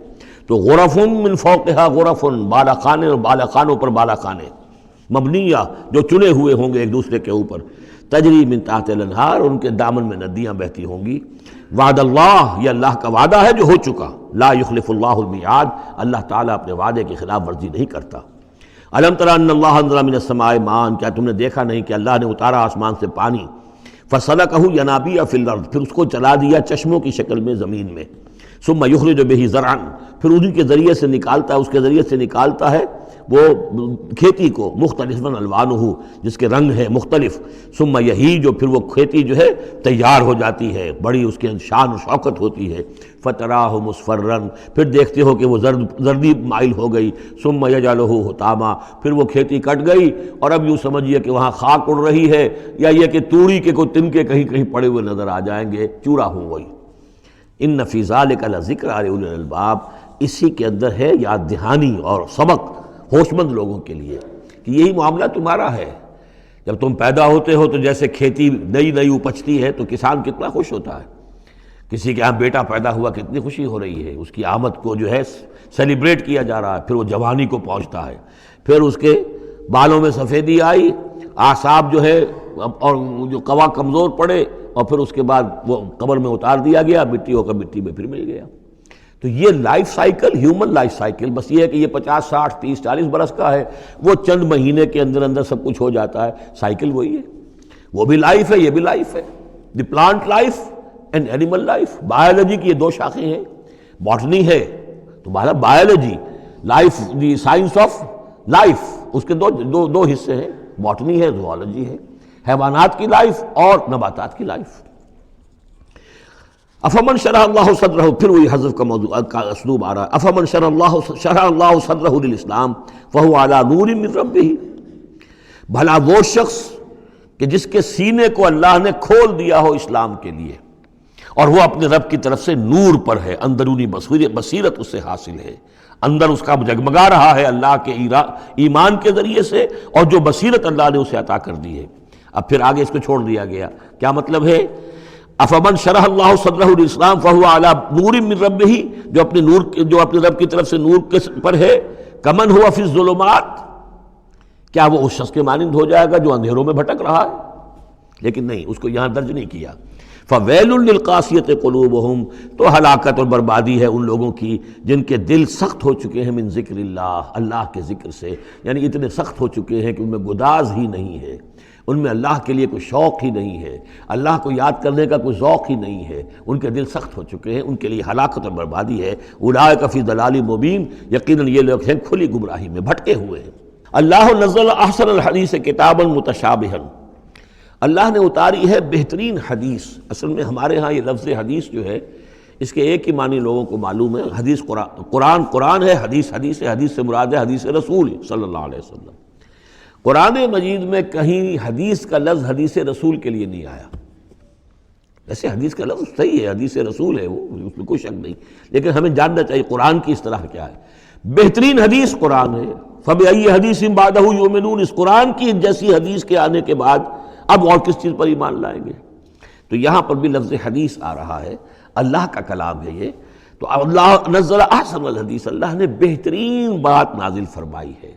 تو غرف من فوقہا غرف، بالا خانے اور بالا خانوں پر بالا خانے، مبنیہ جو چنے ہوئے ہوں گے ایک دوسرے کے اوپر، تجری من تحت الانہار، ان کے دامن میں ندیاں بہتی ہوں گی۔ وعد اللہ، یہ اللہ کا وعدہ ہے جو ہو چکا، لا یخلف اللہ المیعاد، اللہ تعالیٰ اپنے وعدے کی خلاف ورزی نہیں کرتا۔ الم تر ان اللہ انزل من السماء ماء، کیا تم نے دیکھا نہیں کہ اللہ نے اتارا آسمان سے پانی، فسلکہ ینابیع فی الارض، پھر اس کو چلا دیا چشموں کی شکل میں زمین میں، ثم یخرج بہ زرعا، پھر انہی کے ذریعے سے نکالتا ہے، اس کے ذریعے سے نکالتا ہے وہ کھیتی کو، مختلف الوانہ، جس کے رنگ ہیں مختلف، ثم یہی جو پھر وہ کھیتی جو ہے تیار ہو جاتی ہے، بڑی اس کے شان و شوکت ہوتی ہے، فتراہ مصفرا، پھر دیکھتے ہو کہ وہ زردی مائل ہو گئی، ثم یجعلہ حطاما، پھر وہ کھیتی کٹ گئی اور اب یوں سمجھیے کہ وہاں خاک اڑ رہی ہے، یا یہ کہ توڑی کے کوئی تنکے کہیں کہیں پڑے ہوئے نظر آ جائیں گے، چورا ہو گئی۔ ان فی ذلک لذکر لأولی الالباب، اسی کے اندر ہے یاد دہانی اور سبق ہوش مند لوگوں کے لیے کہ یہی معاملہ تمہارا ہے۔ جب تم پیدا ہوتے ہو تو جیسے کھیتی نئی نئی اپجتی ہے تو کسان کتنا خوش ہوتا ہے، کسی کے یہاں بیٹا پیدا ہوا کتنی خوشی ہو رہی ہے، اس کی آمد کو جو ہے سیلیبریٹ کیا جا رہا ہے، پھر وہ جوانی کو پہنچتا ہے، پھر اس کے بالوں میں سفیدی آئی، اعصاب جو ہے اور جو قوا کمزور پڑے، اور پھر اس کے بعد وہ قبر میں اتار دیا گیا، مٹی ہو کر مٹی میں پھر مل گیا۔ تو یہ life cycle, human life cycle, بس یہ ہے کہ یہ 50 60 30 40 برس کا ہے، وہ چند مہینے کے اندر اندر سب کچھ ہو جاتا ہے، سائیکل وہی ہے، وہ بھی لائف ہے، یہ بھی لائف ہے، the plant life and animal life. Biology کی یہ دو شاخیں ہیں، باٹنی ہے تو biology, life the science of life, اس کے دو حصے ہیں، باٹنی ہے، زوالوجی ہے، حیوانات کی لائف اور نباتات کی لائف۔ افمن شرح اللہ صدرہ، پھر وہی حذف کا موضوع کا اسلوب آ رہا ہے، افمن شرح اللہ صدرہ للاسلام فہو علی نور من ربہ، بھلا وہ شخص کہ جس کے سینے کو اللہ نے کھول دیا ہو اسلام کے لیے، اور وہ اپنے رب کی طرف سے نور پر ہے، اندرونی بصیرت اس سے حاصل ہے، اندر اس کا جگمگا رہا ہے اللہ کے ایمان کے ذریعے سے، اور جو بصیرت اللہ نے اسے عطا کر دی ہے۔ اب پھر آگے اس کو چھوڑ دیا گیا، کیا مطلب ہے؟ افمن شرح اللہ صدرہ للاسلام فہو علی نور من ربہ، جو اپنے رب کی طرف سے نور کے پر ہے، کمن ہوا فی الظلمات، کیا وہ اس شخص کے مانند ہو جائے گا جو اندھیروں میں بھٹک رہا ہے؟ لیکن نہیں، اس کو یہاں درج نہیں کیا۔ فویل للقاسیۃ قلوبہم، تو ہلاکت اور بربادی ہے ان لوگوں کی جن کے دل سخت ہو چکے ہیں من ذکر اللہ، اللہ کے ذکر سے، یعنی اتنے سخت ہو چکے ہیں کہ ان میں گداز ہی نہیں ہے، ان میں اللہ کے لیے کوئی شوق ہی نہیں ہے، اللہ کو یاد کرنے کا کوئی ذوق ہی نہیں ہے، ان کے دل سخت ہو چکے ہیں، ان کے لیے ہلاکت اور بربادی ہے۔ اولئک فی ضلال مبین، یقیناً یہ لوگ ہیں کھلی گمراہی میں بھٹکے ہوئے ہیں۔ اللہ نزل احسن الحدیث کتابا متشابہا، اللہ نے اتاری ہے بہترین حدیث۔ اصل میں ہمارے ہاں یہ لفظ حدیث جو ہے اس کے ایک ہی معنی لوگوں کو معلوم ہے، حدیث قرآن ہے، حدیث سے مراد ہے حدیث رسول صلی اللہ علیہ وسلم۔ قرآن مجید میں کہیں حدیث کا لفظ حدیث رسول کے لیے نہیں آیا، ویسے حدیث کا لفظ صحیح ہے، حدیث رسول ہے وہ، اس میں کوئی شک نہیں، لیکن ہمیں جاننا چاہیے قرآن کی اصطلاح کیا ہے۔ بہترین حدیث قرآن ہے، فَبِأَيِّ حَدِيثٍ بَعْدَهُ يُؤْمِنُونَ، اس قرآن کی جیسی حدیث کے آنے کے بعد اب اور کس چیز پر ایمان لائیں گے؟ تو یہاں پر بھی لفظ حدیث آ رہا ہے، اللہ کا کلام ہے یہ، تو اللہ نزل احسن الحدیث، اللہ نے بہترین بات نازل فرمائی ہے،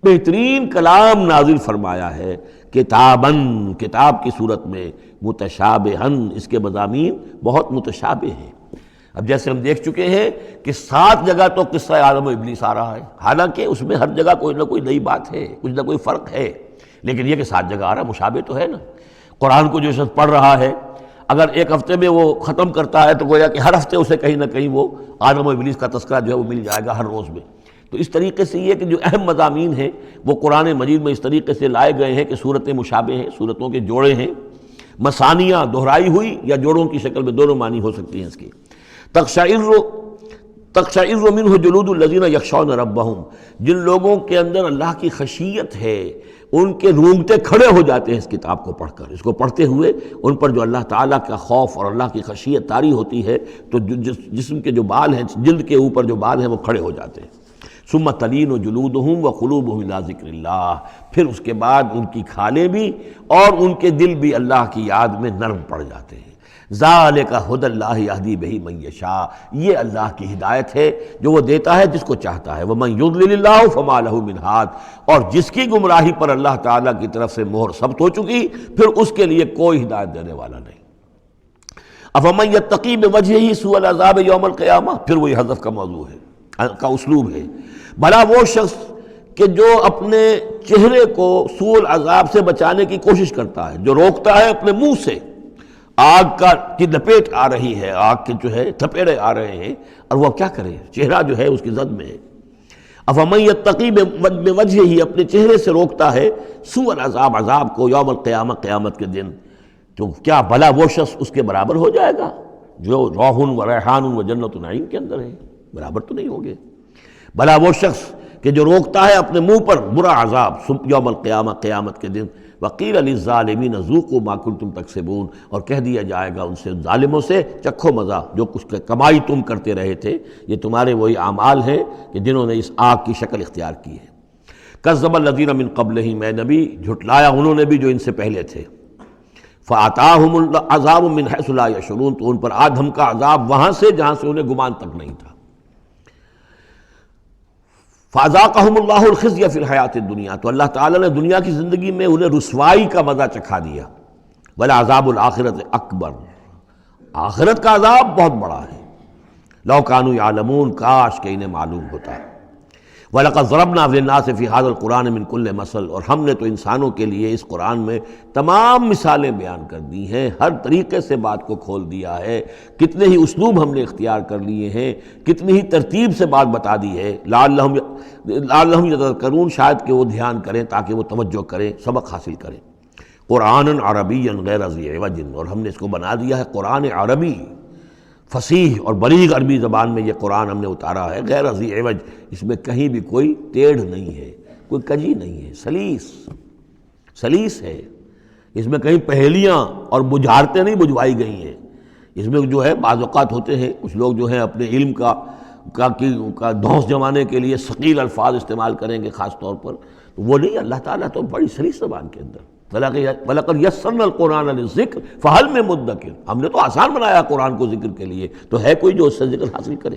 بہترین کلام نازل فرمایا ہے، کتاباً، کتاب کی صورت میں، متشابہاً، اس کے مضامین بہت متشابہ ہیں۔ اب جیسے ہم دیکھ چکے ہیں کہ 7 جگہ تو قصہ آدم و ابلیس آ رہا ہے، حالانکہ اس میں ہر جگہ کوئی نہ کوئی نئی بات ہے، کچھ نہ کوئی فرق ہے، لیکن یہ کہ 7 جگہ آ رہا ہے، مشابہ تو ہے نا۔ قرآن کو جو شخص پڑھ رہا ہے، اگر ایک ہفتے میں وہ ختم کرتا ہے تو گویا کہ ہر ہفتے اسے کہیں نہ کہیں وہ آدم و ابلیس کا تذکرہ جو ہے وہ مل جائے گا ہر روز میں۔ تو اس طریقے سے یہ کہ جو اہم مضامین ہیں وہ قرآن مجید میں اس طریقے سے لائے گئے ہیں کہ صورتیں مشابہ ہیں، صورتوں کے جوڑے ہیں، مثانیہ دہرائی ہوئی یا جوڑوں کی شکل میں دونوں معنی ہو سکتی ہیں اس کی۔ تقشعر منہ جلود الذین یخشون ربہم، جن لوگوں کے اندر اللہ کی خشیت ہے ان کے رونگٹے کھڑے ہو جاتے ہیں اس کتاب کو پڑھ کر، اس کو پڑھتے ہوئے ان پر جو اللہ تعالیٰ کا خوف اور اللہ کی خشیت طاری ہوتی ہے تو جسم کے جو بال ہیں، جلد کے اوپر جو بال ہیں وہ کھڑے ہو جاتے ہیں۔ ثم تلین جلودہم وقلوبہم الی ذکر اللہ، پھر اس کے بعد ان کی کھالیں بھی اور ان کے دل بھی اللہ کی یاد میں نرم پڑ جاتے ہیں۔ ذالک ھدی اللہ یہدی بہ من یشاء، یہ اللہ کی ہدایت ہے جو وہ دیتا ہے جس کو چاہتا ہے۔ ومن یضلل اللہ فما لہ من ہاد، اور جس کی گمراہی پر اللہ تعالیٰ کی طرف سے مہر ثبت ہو چکی پھر اس کے لیے کوئی ہدایت دینے والا نہیں۔ افمن یتقی بوجہہ سوء العذاب یوم القیامہ، پھر وہی حذف کا موضوع ہے، کا اسلوب ہے، بھلا وہ شخص کہ جو اپنے چہرے کو سوء العذاب سے بچانے کی کوشش کرتا ہے، جو روکتا ہے اپنے منہ سے، آگ کی لپیٹ آ رہی ہے، آگ کے جو ہے تھپیڑے آ رہے ہیں، اور وہ کیا کرے، چہرہ جو ہے اس کی زد میں ہے۔ افمن یتقی بوجہہ، اپنے چہرے سے روکتا ہے سوء العذاب، عذاب کو، یوم القیامہ، قیامت کے دن، تو کیا بھلا وہ شخص اس کے برابر ہو جائے گا جو روح و ریحان و جنت نعیم کے اندر ہے؟ برابر تو نہیں ہوگے۔ بھلا وہ شخص کہ جو روکتا ہے اپنے منہ پر برا عذاب یوم القیامہ، قیامت کے دن، وقیل للظالمین ذوقوا ما کنتم تکسبون، اور کہہ دیا جائے گا ان سے، ظالموں سے، چکھو مزہ، جو کچھ کمائی تم کرتے رہے تھے، یہ تمہارے وہی اعمال ہیں کہ جنہوں نے اس آگ کی شکل اختیار کی ہے۔ کذب الذین من قبلہم، اے نبی جھٹلایا انہوں نے بھی جو ان سے پہلے تھے، فآتاہم العذاب من حیث لا یشعرون، تو ان پر آ دھمکا عذاب وہاں سے جہاں سے انہیں گمان تک نہیں تھا۔ فَأَذَاقَهُمُ اللَّهُ الْخِزْيَ فِي الْحَيَاةِ الدُّنْيَا، تو اللہ تعالیٰ نے دنیا کی زندگی میں انہیں رسوائی کا مزہ چکھا دیا۔ وَلَعَذَابُ الْآخِرَةِ أَكْبَرُ، آخرت کا عذاب بہت بڑا ہے۔ لَوْ كَانُوا يَعْلَمُونَ، کاش کہ انہیں معلوم ہوتا ہے۔ وَلَقَدْ ضَرَبْنَا لِلنَّاسِ فِي هَذَا الْقُرْآنِ مِنْ كُلِّ مَثَلٍ، اور ہم نے تو انسانوں کے لیے اس قرآن میں تمام مثالیں بیان کر دی ہیں، ہر طریقے سے بات کو کھول دیا ہے، کتنے ہی اسلوب ہم نے اختیار کر لیے ہیں، کتنی ہی ترتیب سے بات بتا دی ہے، لعلہم یتذکرون، شاید کہ وہ دھیان کریں، تاکہ وہ توجہ کریں، سبق حاصل کریں۔ قرآن عربی غیر ذی عوج، اور ہم نے اس کو بنا دیا ہے قرآن عربی، فصیح اور بلیغ عربی زبان میں یہ قرآن ہم نے اتارا ہے، غیر ذی عوج، اس میں کہیں بھی کوئی ٹیڑھ نہیں ہے، کوئی کجی نہیں ہے، سلیس ہے، اس میں کہیں پہیلیاں اور بجھارتیں نہیں بجھوائی گئی ہیں۔ اس میں جو ہے بعض اوقات ہوتے ہیں کچھ لوگ جو ہیں اپنے علم کا دھونس جمانے کے لیے ثقیل الفاظ استعمال کریں گے خاص طور پر، تو وہ نہیں، اللہ تعالیٰ تو بڑی سلیس زبان کے اندر، وَلَقَدْ يَسَّرْنَا الْقُرْآنَ لِلذِّكْرِ فَهَلْ مِن مُدَّكِرٍ، ہم نے تو آسان بنایا قرآن کو ذکر کے لیے، تو ہے کوئی جو اس سے ذکر حاصل کرے۔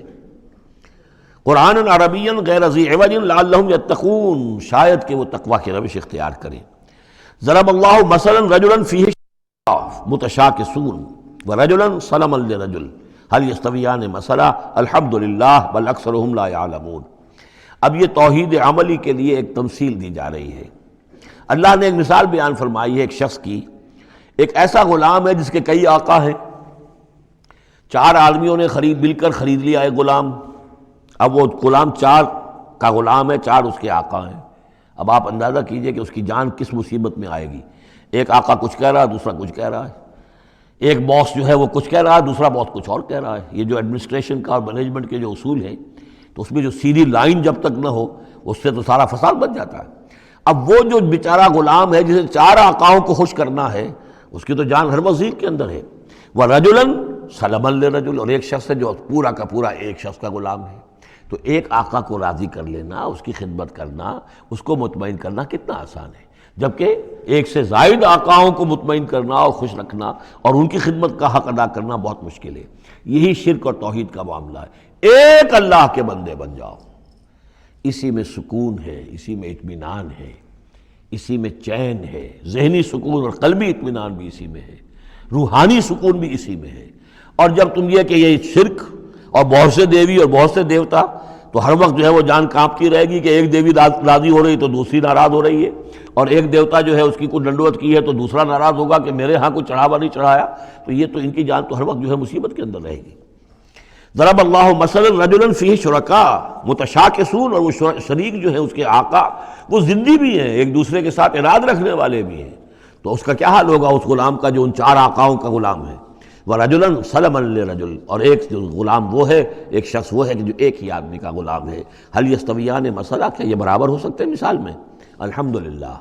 قرآن عربی غیر ذی عوج لعلہم یتقون، شاید کہ وہ تقوی کی روش اختیار کریں۔ ضرب اللہ مثلا رجلا فیہ متشاکسون ورجلا سلما لرجل هل یستویان مثلا الحمد للہ بل اکثرهم لا یعلمون۔ اب یہ توحید عملی کے لیے ایک تمثیل دی جا رہی ہے۔ اللہ نے ایک مثال بیان فرمائی ہے ایک شخص کی، ایک ایسا غلام ہے جس کے کئی آقا ہیں، 4 آدمیوں نے مل کر خرید لیا ایک غلام، اب وہ غلام 4 کا غلام ہے، 4 اس کے آقا ہیں۔ اب آپ اندازہ کیجئے کہ اس کی جان کس مصیبت میں آئے گی، ایک آقا کچھ کہہ رہا ہے، دوسرا کچھ کہہ رہا ہے، ایک باس جو ہے وہ کچھ کہہ رہا ہے، دوسرا باس کچھ اور کہہ رہا ہے۔ یہ جو ایڈمنسٹریشن کا اور مینجمنٹ کے جو اصول ہیں، تو اس میں جو سیدھی لائن جب تک نہ ہو اس سے تو سارا فساد بچ جاتا ہے۔ اب وہ جو بیچارہ غلام ہے جسے 4 آقاؤں کو خوش کرنا ہے، اس کی تو جان ہر وزیر کے اندر ہے۔ وَرَجُلًا سَلَمًا لِرَجُلٍ، اور ایک شخص ہے جو پورا کا پورا ایک شخص کا غلام ہے۔ تو ایک آقا کو راضی کر لینا، اس کی خدمت کرنا، اس کو مطمئن کرنا کتنا آسان ہے، جبکہ ایک سے زائد آقاؤں کو مطمئن کرنا اور خوش رکھنا اور ان کی خدمت کا حق ادا کرنا بہت مشکل ہے۔ یہی شرک اور توحید کا معاملہ ہے۔ ایک اللہ کے بندے بن جاؤ، اسی میں سکون ہے، اسی میں اطمینان ہے، اسی میں چین ہے، ذہنی سکون اور قلبی اطمینان بھی اسی میں ہے، روحانی سکون بھی اسی میں ہے۔ اور جب تم یہ کہ یہ شرک اور بہت سے دیوی اور بہت سے دیوتا، تو ہر وقت جو ہے وہ جان کانپتی رہے گی کہ ایک دیوی راضی ہو رہی تو دوسری ناراض ہو رہی ہے، اور ایک دیوتا جو ہے اس کی کوئی ڈنڈوت کی ہے تو دوسرا ناراض ہوگا کہ میرے ہاں کوئی چڑھاوا نہیں چڑھایا، تو یہ تو ان کی جان تو ہر وقت جو ہے مصیبت کے اندر رہے گی۔ ضرب اللہ مثلا رجلا فیہ شرکاء متشاکسون، اور وہ شریک جو ہے اس کے آقا وہ زندی بھی ہیں، ایک دوسرے کے ساتھ اراد رکھنے والے بھی ہیں، تو اس کا کیا حال ہوگا اس غلام کا جو ان چار آقاؤں کا غلام ہے۔ وَرَجُلًا سَلَمًا لِرَجُلٍ، اور ایک جو غلام وہ ہے، ایک شخص وہ ہے کہ جو ایک ہی آدمی کا غلام ہے۔ هل يستویان مثلا، کیا یہ برابر ہو سکتے ہیں مثال میں؟ الحمدللہ،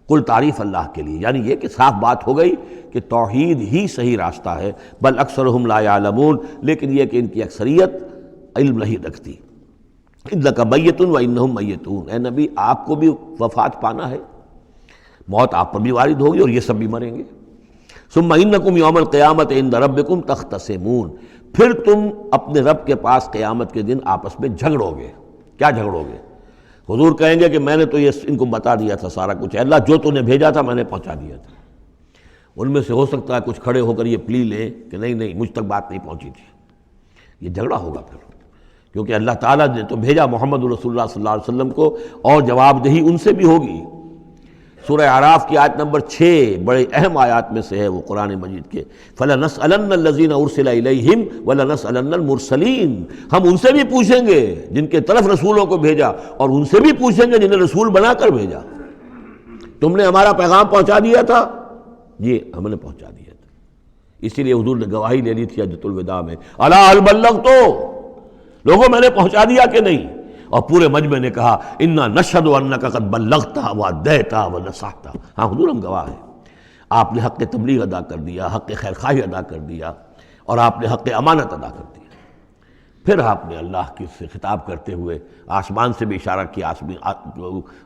کل تعریف اللہ کے لیے، یعنی یہ کہ صاف بات ہو گئی کہ توحید ہی صحیح راستہ ہے۔ بل اکثرہم لا یعلمون، لیکن یہ کہ ان کی اکثریت علم نہیں رکھتی۔ انک میت وانہم میتون، اے نبی آپ کو بھی وفات پانا ہے، موت آپ پر بھی وارد ہوگی اور یہ سب بھی مریں گے۔ ثم انکم یوم القیامت عند ربکم تختصمون، پھر تم اپنے رب کے پاس قیامت کے دن آپس میں جھگڑو گے۔ کیا جھگڑو گے؟ حضور کہیں گے کہ میں نے تو یہ ان کو بتا دیا تھا سارا کچھ، اللہ جو تو نے بھیجا تھا میں نے پہنچا دیا تھا۔ ان میں سے ہو سکتا ہے کچھ کھڑے ہو کر یہ پلی لیں کہ نہیں مجھ تک بات نہیں پہنچی تھی، یہ جھگڑا ہوگا پھر، کیونکہ اللہ تعالیٰ نے تو بھیجا محمد رسول اللہ صلی اللہ علیہ وسلم کو، اور جواب دہی ان سے بھی ہوگی۔ سورہ اعراف کی آیت نمبر 6 بڑے اہم آیات میں سے ہے وہ قرآن مجید کے، فَلَنَسْأَلَنَّ الَّذِينَ أُرْسِلَ إِلَيْهِمْ وَلَنَسْأَلَنَّ الْمُرْسَلِينَ، ہم ان سے بھی پوچھیں گے جن کے طرف رسولوں کو بھیجا، اور ان سے بھی پوچھیں گے جنہیں رسول بنا کر بھیجا۔ تم نے ہمارا پیغام پہنچا دیا تھا؟ جی ہم نے پہنچا دیا تھا۔ اسی لیے حضور نے گواہی لے لی تھی حجۃ الوداع میں، الا هل بلغت، لوگوں میں نے پہنچا دیا کہ نہیں؟ اور پورے مجمع نے کہا انا نشہد انک قد بلغت وادیت ونصحت، ہاں حضور ہم گواہ ہیں، آپ نے حق تبلیغ ادا کر دیا، حق خیر خواہی ادا کر دیا، اور آپ نے حق امانت ادا کر دیا۔ پھر آپ نے اللہ کی سے خطاب کرتے ہوئے آسمان سے بھی اشارہ کیا،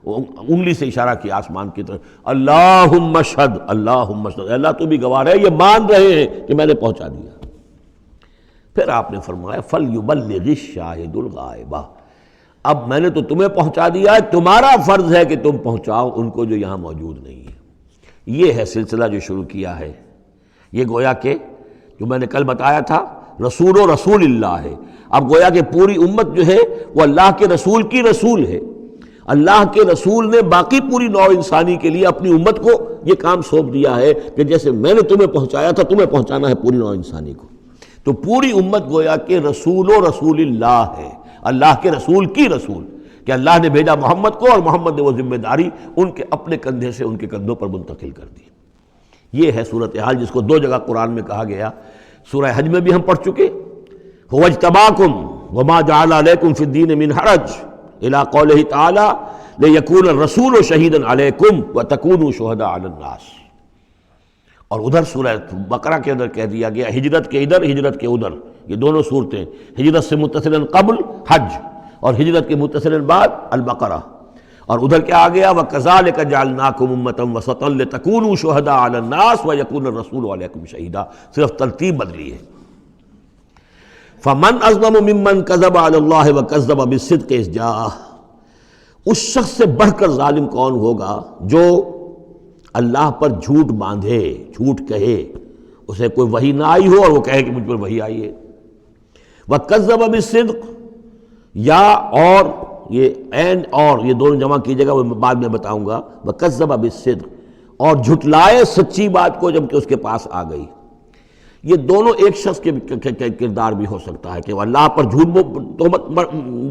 انگلی سے اشارہ کیا آسمان کی طرف، اللہم اشہد، اللہم اشہد، اللہ تو بھی گواہ ہے، یہ مان رہے ہیں کہ میں نے پہنچا دیا۔ پھر آپ نے فرمایا فَلْيُبَلِّغِ الشَّاهِدُ الْغَائِبَ، اب میں نے تو تمہیں پہنچا دیا ہے، تمہارا فرض ہے کہ تم پہنچاؤ ان کو جو یہاں موجود نہیں ہے۔ یہ ہے سلسلہ جو شروع کیا ہے، یہ گویا کہ جو میں نے کل بتایا تھا رسول و رسول اللہ ہے۔ اب گویا کہ پوری امت جو ہے وہ اللہ کے رسول کی رسول ہے، اللہ کے رسول نے باقی پوری نوع انسانی کے لیے اپنی امت کو یہ کام سونپ دیا ہے کہ جیسے میں نے تمہیں پہنچایا تھا تمہیں پہنچانا ہے پوری نوع انسانی کو۔ تو پوری امت گویا کہ رسول و رسول اللہ ہے، اللہ کے رسول کی رسول، کہ اللہ نے بھیجا محمد کو اور محمد نے وہ ذمہ داری ان کے اپنے کندھے سے ان کے کندھوں پر منتقل کر دی۔ یہ ہے صورتحال جس کو 2 جگہ قرآن میں کہا گیا، سورہ حج میں بھی ہم پڑھ چکے، هو اجتباکم وما جعل علیکم فی الدین من حرج الی قولہ تعالی لیکون الرسول شہیدا علیکم وتکونوا شہداء علی الناس، اور ادھر سورہ بقرہ کے اندر کہہ دیا گیا ہجرت کے ادھر ہجرت کے ادھر، یہ دونوں صورتیں ہجرت سے متصلاً قبل حج اور ہجرت کے متصلاً بعد البقرہ، اور ادھر کیا آ گیا وَكَذَلِكَ جَعَلْنَاكُمْ أُمَّةً وَسَطًا لِتَكُونُوا شُهَدَاءَ عَلَى النَّاسِ وَيَكُونَ الرَّسُولُ عَلَيْكُمْ شَهِيدًا، صرف ترتیب بدلی ہے۔ فَمَنْ أَظْلَمُ مِمَّنْ كَذَبَ عَلَى اللَّهِ وَكَذَّبَ بِالصِّدْقِ إِذْ جَاءَهُ، اس شخص سے بڑھ کر ظالم کون ہوگا جو اللہ پر جھوٹ باندھے، جھوٹ کہے، اسے کوئی وحی نہ آئی ہو اور وہ کہے کہ مجھ پر وحی آئی ہے۔ وَكَذَّبَ بِالصِّدْقِ، یا اور یہ اینڈ اور یہ دونوں جمع کیجیے گا، وہ بعد میں بتاؤں گا۔ وَكَذَّبَ بِالصِّدْقِ، اور جھٹلائے سچی بات کو جب کہ اس کے پاس آ گئی۔ یہ دونوں ایک شخص کے کردار بھی ہو سکتا ہے کہ وہ اللہ پر جھوٹ تہمت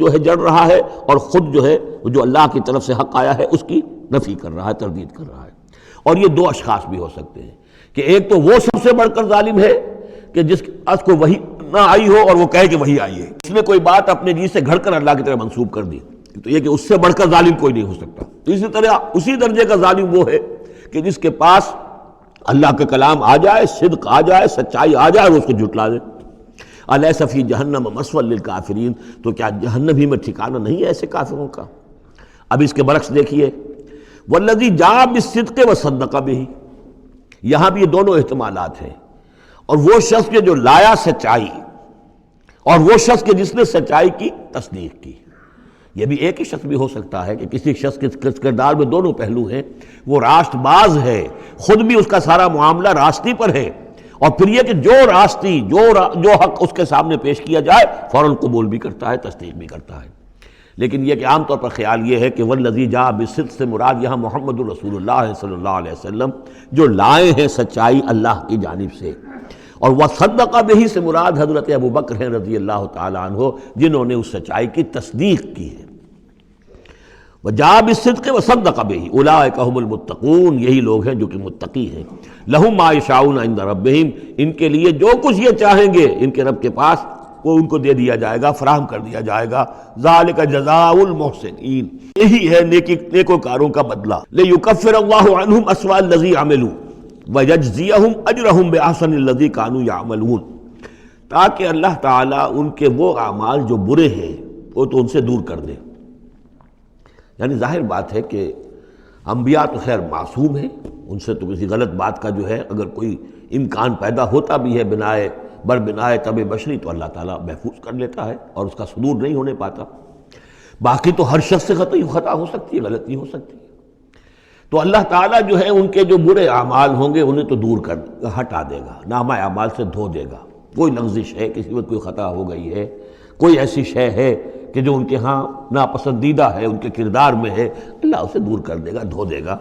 جو ہے جڑ رہا ہے، اور خود جو ہے جو اللہ کی طرف سے حق آیا ہے اس کی نفی کر رہا ہے، تردید کر رہا ہے۔ اور یہ 2 اشخاص بھی ہو سکتے ہیں کہ ایک تو وہ سب سے بڑھ کر ظالم ہے کہ جس اس کو وحی نہ آئی ہو اور وہ کہے کہ وحی آئی ہے، اس نے کوئی بات اپنے جی سے گھڑ کر اللہ کی طرف منسوب کر دی، تو یہ کہ اس سے بڑھ کر ظالم کوئی نہیں ہو سکتا۔ تو اسی طرح اسی درجے کا ظالم وہ ہے کہ جس کے پاس اللہ کا کلام آ جائے، صدق آ جائے، سچائی آ جائے، وہ اس کو جھٹلا دے۔ الیس فی جہنم مثوی للکافرین، تو کیا جہنم ہی میں ٹھکانہ نہیں ہے ایسے کافروں کا؟ اب اس کے برعکس دیکھیے، والذی جاء بالصدق وصدق بہ، یہاں بھی یہ دونوں احتمالات ہیں، اور وہ شخص کے جو لایا سچائی، اور وہ شخص کے جس نے سچائی کی تصدیق کی۔ یہ بھی ایک ہی شخص بھی ہو سکتا ہے کہ کسی شخص کے کردار میں دونوں پہلو ہیں، وہ راست باز ہے، خود بھی اس کا سارا معاملہ راستی پر ہے، اور پھر یہ کہ جو راستی جو حق اس کے سامنے پیش کیا جائے فوراً قبول بھی کرتا ہے، تصدیق بھی کرتا ہے۔ لیکن یہ کہ عام طور پر خیال یہ ہے کہ والذی جاء بالصدق سے مراد یہاں محمد رسول اللہ صلی اللہ علیہ وسلم جو لائے ہیں سچائی اللہ کی جانب سے، اور وصدق بہ سے مراد حضرت ابوبکر ہیں رضی اللہ تعالیٰ عنہ، جنہوں نے اس سچائی کی تصدیق کی ہے۔ وجاء بالصدق وصدق بہ اولئک هم المتقون، یہی لوگ ہیں جو کہ متقی ہیں۔ لہم ما یشاؤون عند ربہم، ان کے لیے جو کچھ یہ چاہیں گے ان کے رب کے پاس وہ ان کو دے دیا جائے گا، فراہم کر دیا جائے گا۔ ذالک جزاء المحسنین، یہی ہے نیکوکاروں کا بدلہ۔ لیکفر اللہ عنہم اسوأ الذی عملوا ویجزیہم اجرہم باحسن الذی کانوا یعملون، تاکہ اللہ تعالیٰ ان کے وہ اعمال جو برے ہیں وہ تو ان سے دور کر دے۔ یعنی ظاہر بات ہے کہ انبیاء تو خیر معصوم ہیں، ان سے تو کسی غلط بات کا جو ہے اگر کوئی امکان پیدا ہوتا بھی ہے بنائے طبع بشری تو اللہ تعالیٰ محفوظ کر لیتا ہے اور اس کا صدور نہیں ہونے پاتا۔ باقی تو ہر شخص سے خطا ہو سکتی ہے، غلطی ہو سکتی ہے، تو اللہ تعالیٰ جو ہے ان کے جو برے اعمال ہوں گے انہیں تو دور کر ہٹا دے گا، نامہ اعمال سے دھو دے گا۔ کوئی لغزش ہے، کسی وقت کوئی خطا ہو گئی ہے، کوئی ایسی شے ہے کہ جو ان کے ہاں ناپسندیدہ ہے، ان کے کردار میں ہے، اللہ اسے دور کر دے گا، دھو دے گا۔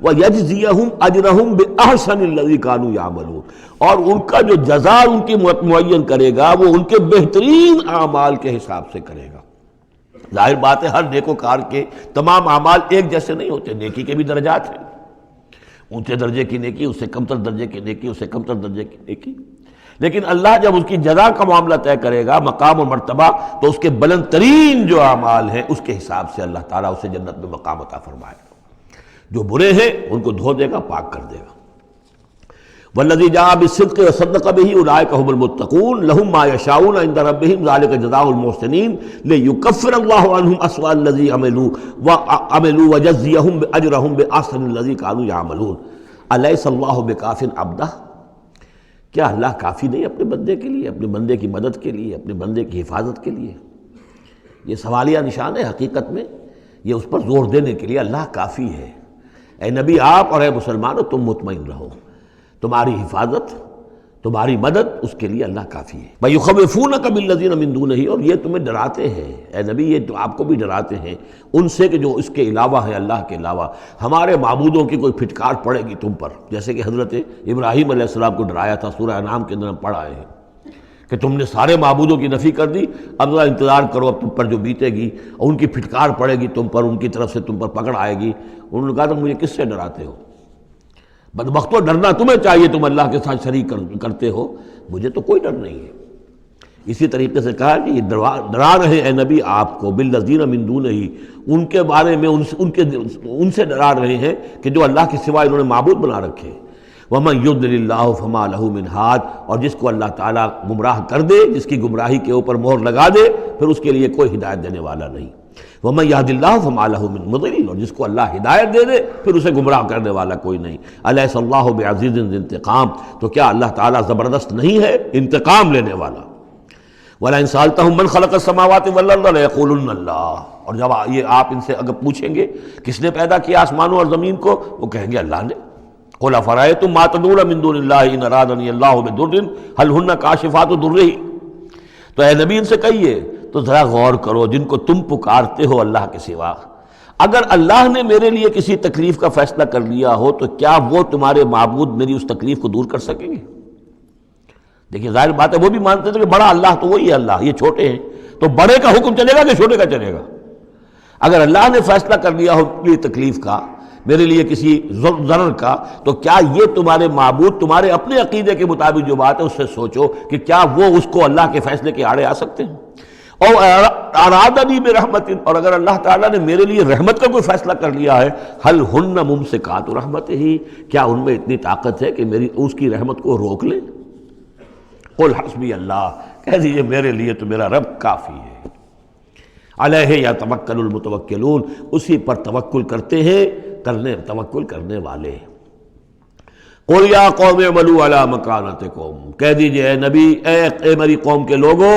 وَيَجْزِيَهُمْ أَجْرَهُمْ بِأَحْسَنِ الَّذِي كَانُوا يَعْمَلُونَ، اور ان کا جو جزا ان کی معین کرے گا وہ ان کے بہترین اعمال کے حساب سے کرے گا۔ ظاہر بات ہے ہر نیکوکار کے تمام اعمال ایک جیسے نہیں ہوتے، نیکی کے بھی درجات ہیں، اونچے درجے کی نیکی، اس سے کمتر درجے کی نیکی، اس سے کمتر درجے کی نیکی، لیکن اللہ جب اس کی جزا کا معاملہ طے کرے گا، مقام و مرتبہ، تو اس کے بلند ترین جو اعمال ہیں اس کے حساب سے اللہ تعالیٰ اسے جنت میں مقام عطا فرمائے گا۔ جو برے ہیں ان کو دھو دے گا، پاک کر دے گا۔ والذی جاء بالصدق وصدق بہ اولئک هم المتقون لهم ما یشاؤون عند ربہم ذلک جزاء المحسنین لیکفر اللہ عنہم اسوأ الذی عملوا ویجزیہم اجرہم باحسن الذی کانوا یعملون۔ الیس اللہ بکاف عبدہ، کیا اللہ کافی نہیں اپنے بندے کے لیے، اپنے بندے کی مدد کے لیے، اپنے بندے کی حفاظت کے لیے؟ یہ سوالیہ نشان ہے حقیقت میں، یہ اس پر زور دینے کے لیے اللہ کافی ہے۔ اے نبی آپ اور اے مسلمانوں تم مطمئن رہو، تمہاری حفاظت، تمہاری مدد اس کے لیے اللہ کافی ہے۔ وَيُخَوِّفُونَكَ بِالَّذِينَ مِن دُونِهِ، اور یہ تمہیں ڈراتے ہیں اے نبی، یہ تو آپ کو بھی ڈراتے ہیں ان سے کہ جو اس کے علاوہ ہے، اللہ کے علاوہ ہمارے معبودوں کی کوئی پھٹکار پڑے گی تم پر، جیسے کہ حضرت ابراہیم علیہ السلام کو ڈرایا تھا، سورہ انعام کے اندر ہم پڑھ آئے ہیں کہ تم نے سارے معبودوں کی نفی کر دی، اب ذرا انتظار کرو، اب تم پر جو بیتے گی اور ان کی پھٹکار پڑے گی تم پر، ان کی طرف سے تم پر پکڑ آئے گی۔ انہوں نے کہا تو مجھے کس سے ڈراتے ہو؟ بدبختو ڈرنا تمہیں چاہیے، تم اللہ کے ساتھ شریک کرتے ہو، مجھے تو کوئی ڈر نہیں ہے۔ اسی طریقے سے کہا کہ یہ ڈرا رہے اے نبی آپ کو بالذین من دونہ، ان کے بارے میں ان سے ڈرا رہے ہیں کہ جو اللہ کے سوا انہوں نے معبود بنا رکھے۔ وَمَن يُضْلِلِ اللَّهُ فَمَا لَهُ مِنْ هَادٍ، اور جس کو اللہ تعالیٰ گمراہ کر دے، جس کی گمراہی کے اوپر مہر لگا دے، پھر اس کے لیے کوئی ہدایت دینے والا نہیں۔ وَمَن يَهْدِ اللَّهُ فَمَا لَهُ مِن مُضِلٍّ، اور جس کو اللہ ہدایت دے دے پھر اسے گمراہ کرنے والا کوئی نہیں۔ أَلَيْسَ اللَّهُ بِعَزِيزٍ ذِي انتقام، تو کیا اللہ تعالیٰ زبردست نہیں ہے، انتقام لینے والا؟ وَلَئِن سَأَلْتَهُم مَّن خَلَقَ السَّمَاوَاتِ وَالْأَرْضَ لَيَقُولُنَّ اللَّهُ، اور جب یہ آپ ان سے اگر پوچھیں گے کس نے پیدا کیا آسمانوں اور زمین کو، وہ کہیں گے اللہ نے۔ قُلْ أَفَرَأَيْتُم مَّا تَدْعُونَ مِن دُونِ اللَّهِ إِنْ أَرَادَنِيَ اللَّهُ بِضُرٍّ هَلْ هُنَّ كَاشِفَاتُ ضُرِّهِ، تو اے نبی ان سے کہیے تو ذرا غور کرو، جن کو تم پکارتے ہو اللہ کے سوا، اگر اللہ نے میرے لیے کسی تکلیف کا فیصلہ کر لیا ہو تو کیا وہ تمہارے معبود میری اس تکلیف کو دور کر سکیں گے؟ دیکھیے ظاہر بات ہے وہ بھی مانتے تھے کہ بڑا اللہ تو وہی ہے اللہ، یہ چھوٹے ہیں، تو بڑے کا حکم چلے گا کہ چھوٹے کا چلے گا؟ اگر اللہ نے فیصلہ کر لیا ہو میری تکلیف کا، میرے لیے کسی ضرر کا، تو کیا یہ تمہارے معبود تمہارے اپنے عقیدے کے مطابق جو بات ہے اس سے سوچو کہ کیا وہ اس کو اللہ کے فیصلے کے آڑے آ سکتے ہیں؟ اور ارادنی برحمت، اور اگر اللہ تعالیٰ نے میرے لیے رحمت کا کوئی فیصلہ کر لیا ہے، ہل ہن ممسکات رحمت ہی، کیا ان میں اتنی طاقت ہے کہ میری اس کی رحمت کو روک لیں؟ قل حسبی اللہ، کہہ دیجئے میرے لیے تو میرا رب کافی ہے۔ علیہ یتوکل المتوکلون، اسی پر توکل کرتے ہیں توکل کرنے والے۔ قل یا قوم اعملوا علی مکانتکم، کہہ دیجئے اے نبی، اے میری قوم کے لوگوں،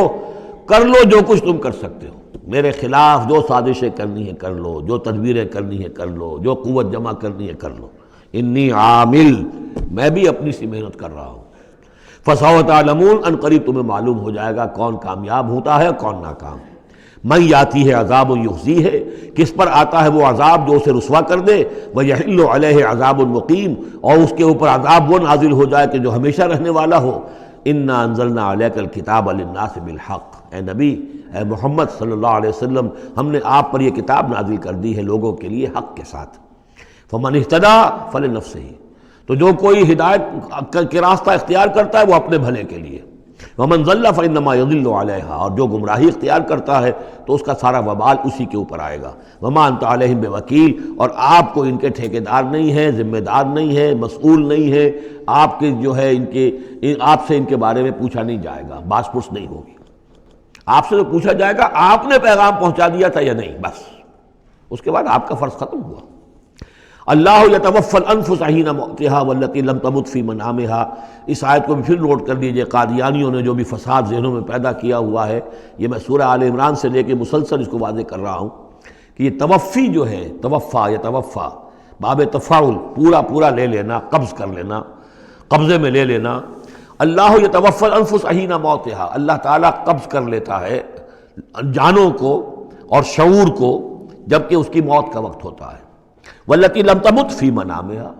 کر لو جو کچھ تم کر سکتے ہو، میرے خلاف جو سازشیں کرنی ہے کر لو، جو تدبیریں کرنی ہے کر لو، جو قوت جمع کرنی ہے کر لو، انی عامل، میں بھی اپنی سی محنت کر رہا ہوں۔ فسوف تعلمون، ان قریب تمہیں معلوم ہو جائے گا کون کامیاب ہوتا ہے کون ناکام۔ من یاتی ہے عذاب یخزی ہے، کس پر آتا ہے وہ عذاب جو اسے رسوا کر دے، ویحل علیہ عذاب مقیم، اور اس کے اوپر عذاب وہ نازل ہو جائے کہ جو ہمیشہ رہنے والا ہو۔ انا انزلنا علیک الکتاب للناس بالحق، اے نبی، اے محمد صلی اللہ علیہ وسلم، ہم نے آپ پر یہ کتاب نازل کر دی ہے لوگوں کے لیے حق کے ساتھ۔ فمن اہتدی فلنفسہ، تو جو کوئی ہدایت کے راستہ اختیار کرتا ہے وہ اپنے بھلے کے لیے، ومن ضل فانما یضل علیہا، اور جو گمراہی اختیار کرتا ہے تو اس کا سارا وبال اسی کے اوپر آئے گا۔ وما انت علیہم بوکیل، اور آپ کو ان کے ٹھیکیدار نہیں ہے، ذمہ دار نہیں ہے، مسئول نہیں ہے، آپ کے جو ہے آپ سے ان کے بارے میں پوچھا نہیں جائے گا، باس پرس نہیں ہوگی، آپ سے تو پوچھا جائے گا آپ نے پیغام پہنچا دیا تھا یا نہیں، بس اس کے بعد آپ کا فرض ختم ہوا۔ اللہ یتوفی الانفس حین موتها والتی لم تمت فی منامہا، اس آیت کو بھی پھر نوٹ کر لیجئے، قادیانیوں نے جو بھی فساد ذہنوں میں پیدا کیا ہوا ہے، یہ میں سورہ آل عمران سے لے کے مسلسل اس کو واضح کر رہا ہوں کہ یہ توفی جو ہے، توفا یتوفا، باب تفاعل، پورا لے لینا، قبض کر لینا، قبضے میں لے لینا۔ اللہ یتوفی الانفس حین موتها، اللہ تعالیٰ قبض کر لیتا ہے جانوں کو اور شعور کو جبکہ اس کی موت کا وقت ہوتا ہے۔ والتی لم تمت فی منامہا،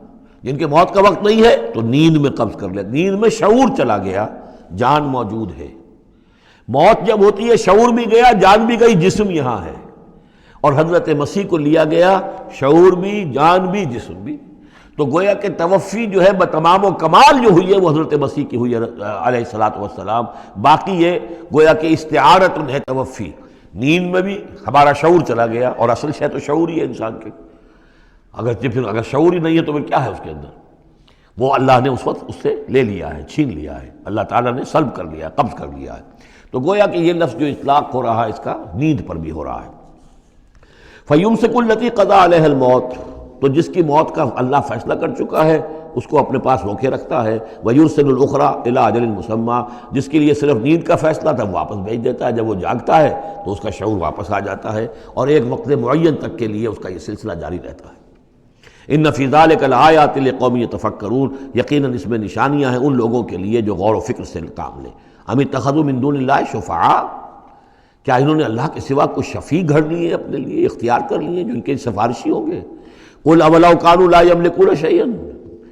جن کے موت کا وقت نہیں ہے تو نیند میں قبض کر لے، نیند میں شعور چلا گیا، جان موجود ہے۔ موت جب ہوتی ہے شعور بھی گیا، جان بھی گئی، جسم یہاں ہے، اور حضرت مسیح کو لیا گیا، شعور بھی، جان بھی، جسم بھی۔ تو گویا کہ توفی جو ہے بتمام و کمال جو ہوئی ہے وہ حضرت مسیح کی ہوئی ہے علیہ الصلوۃ والسلام۔ باقی یہ گویا کہ استعارۃ ہے توفی، نیند میں بھی ہمارا شعور چلا گیا، اور اصل شے تو شعور ہی ہے انسان کے، اگر شعور ہی نہیں ہے تو پھر کیا ہے اس کے اندر؟ وہ اللہ نے اس وقت اس سے لے لیا ہے، چھین لیا ہے، اللہ تعالیٰ نے سلب کر لیا ہے، قبض کر لیا ہے۔ تو گویا کہ یہ لفظ جو اطلاق ہو رہا ہے اس کا نیند پر بھی ہو رہا ہے۔ فَيُمْسِكُ الَّتِي قَضَىٰ عَلَيْهَا الْمَوْتِ، تو جس کی موت کا اللہ فیصلہ کر چکا ہے اس کو اپنے پاس روکے رکھتا ہے۔ وَيُرْسِلُ الْأُخْرَىٰ إِلَىٰ أَجَلٍ مُّسَمًّى، جس کے لیے صرف نیند کا فیصلہ تھا وہ واپس بھیج دیتا ہے، جب وہ جاگتا ہے تو اس کا شعور واپس آ جاتا ہے، اور ایک وقت معین تک کے لیے اس کا یہ سلسلہ جاری رہتا ہے۔ ان فی ذلک لآیات لقوم یتفکرون، یقیناً اس میں نشانیاں ہیں ان لوگوں کے لیے جو غور و فکر سے کام لیں۔ ام اتخذوا من دون اللہ شفعاء، کیا انہوں نے اللہ کے سوا کوئی شفیع گھڑ لیے اپنے لیے، اختیار کر لیے جو ان کے سفارشی ہوں گے؟ قل اولو کانوا لا یملکون شیئا،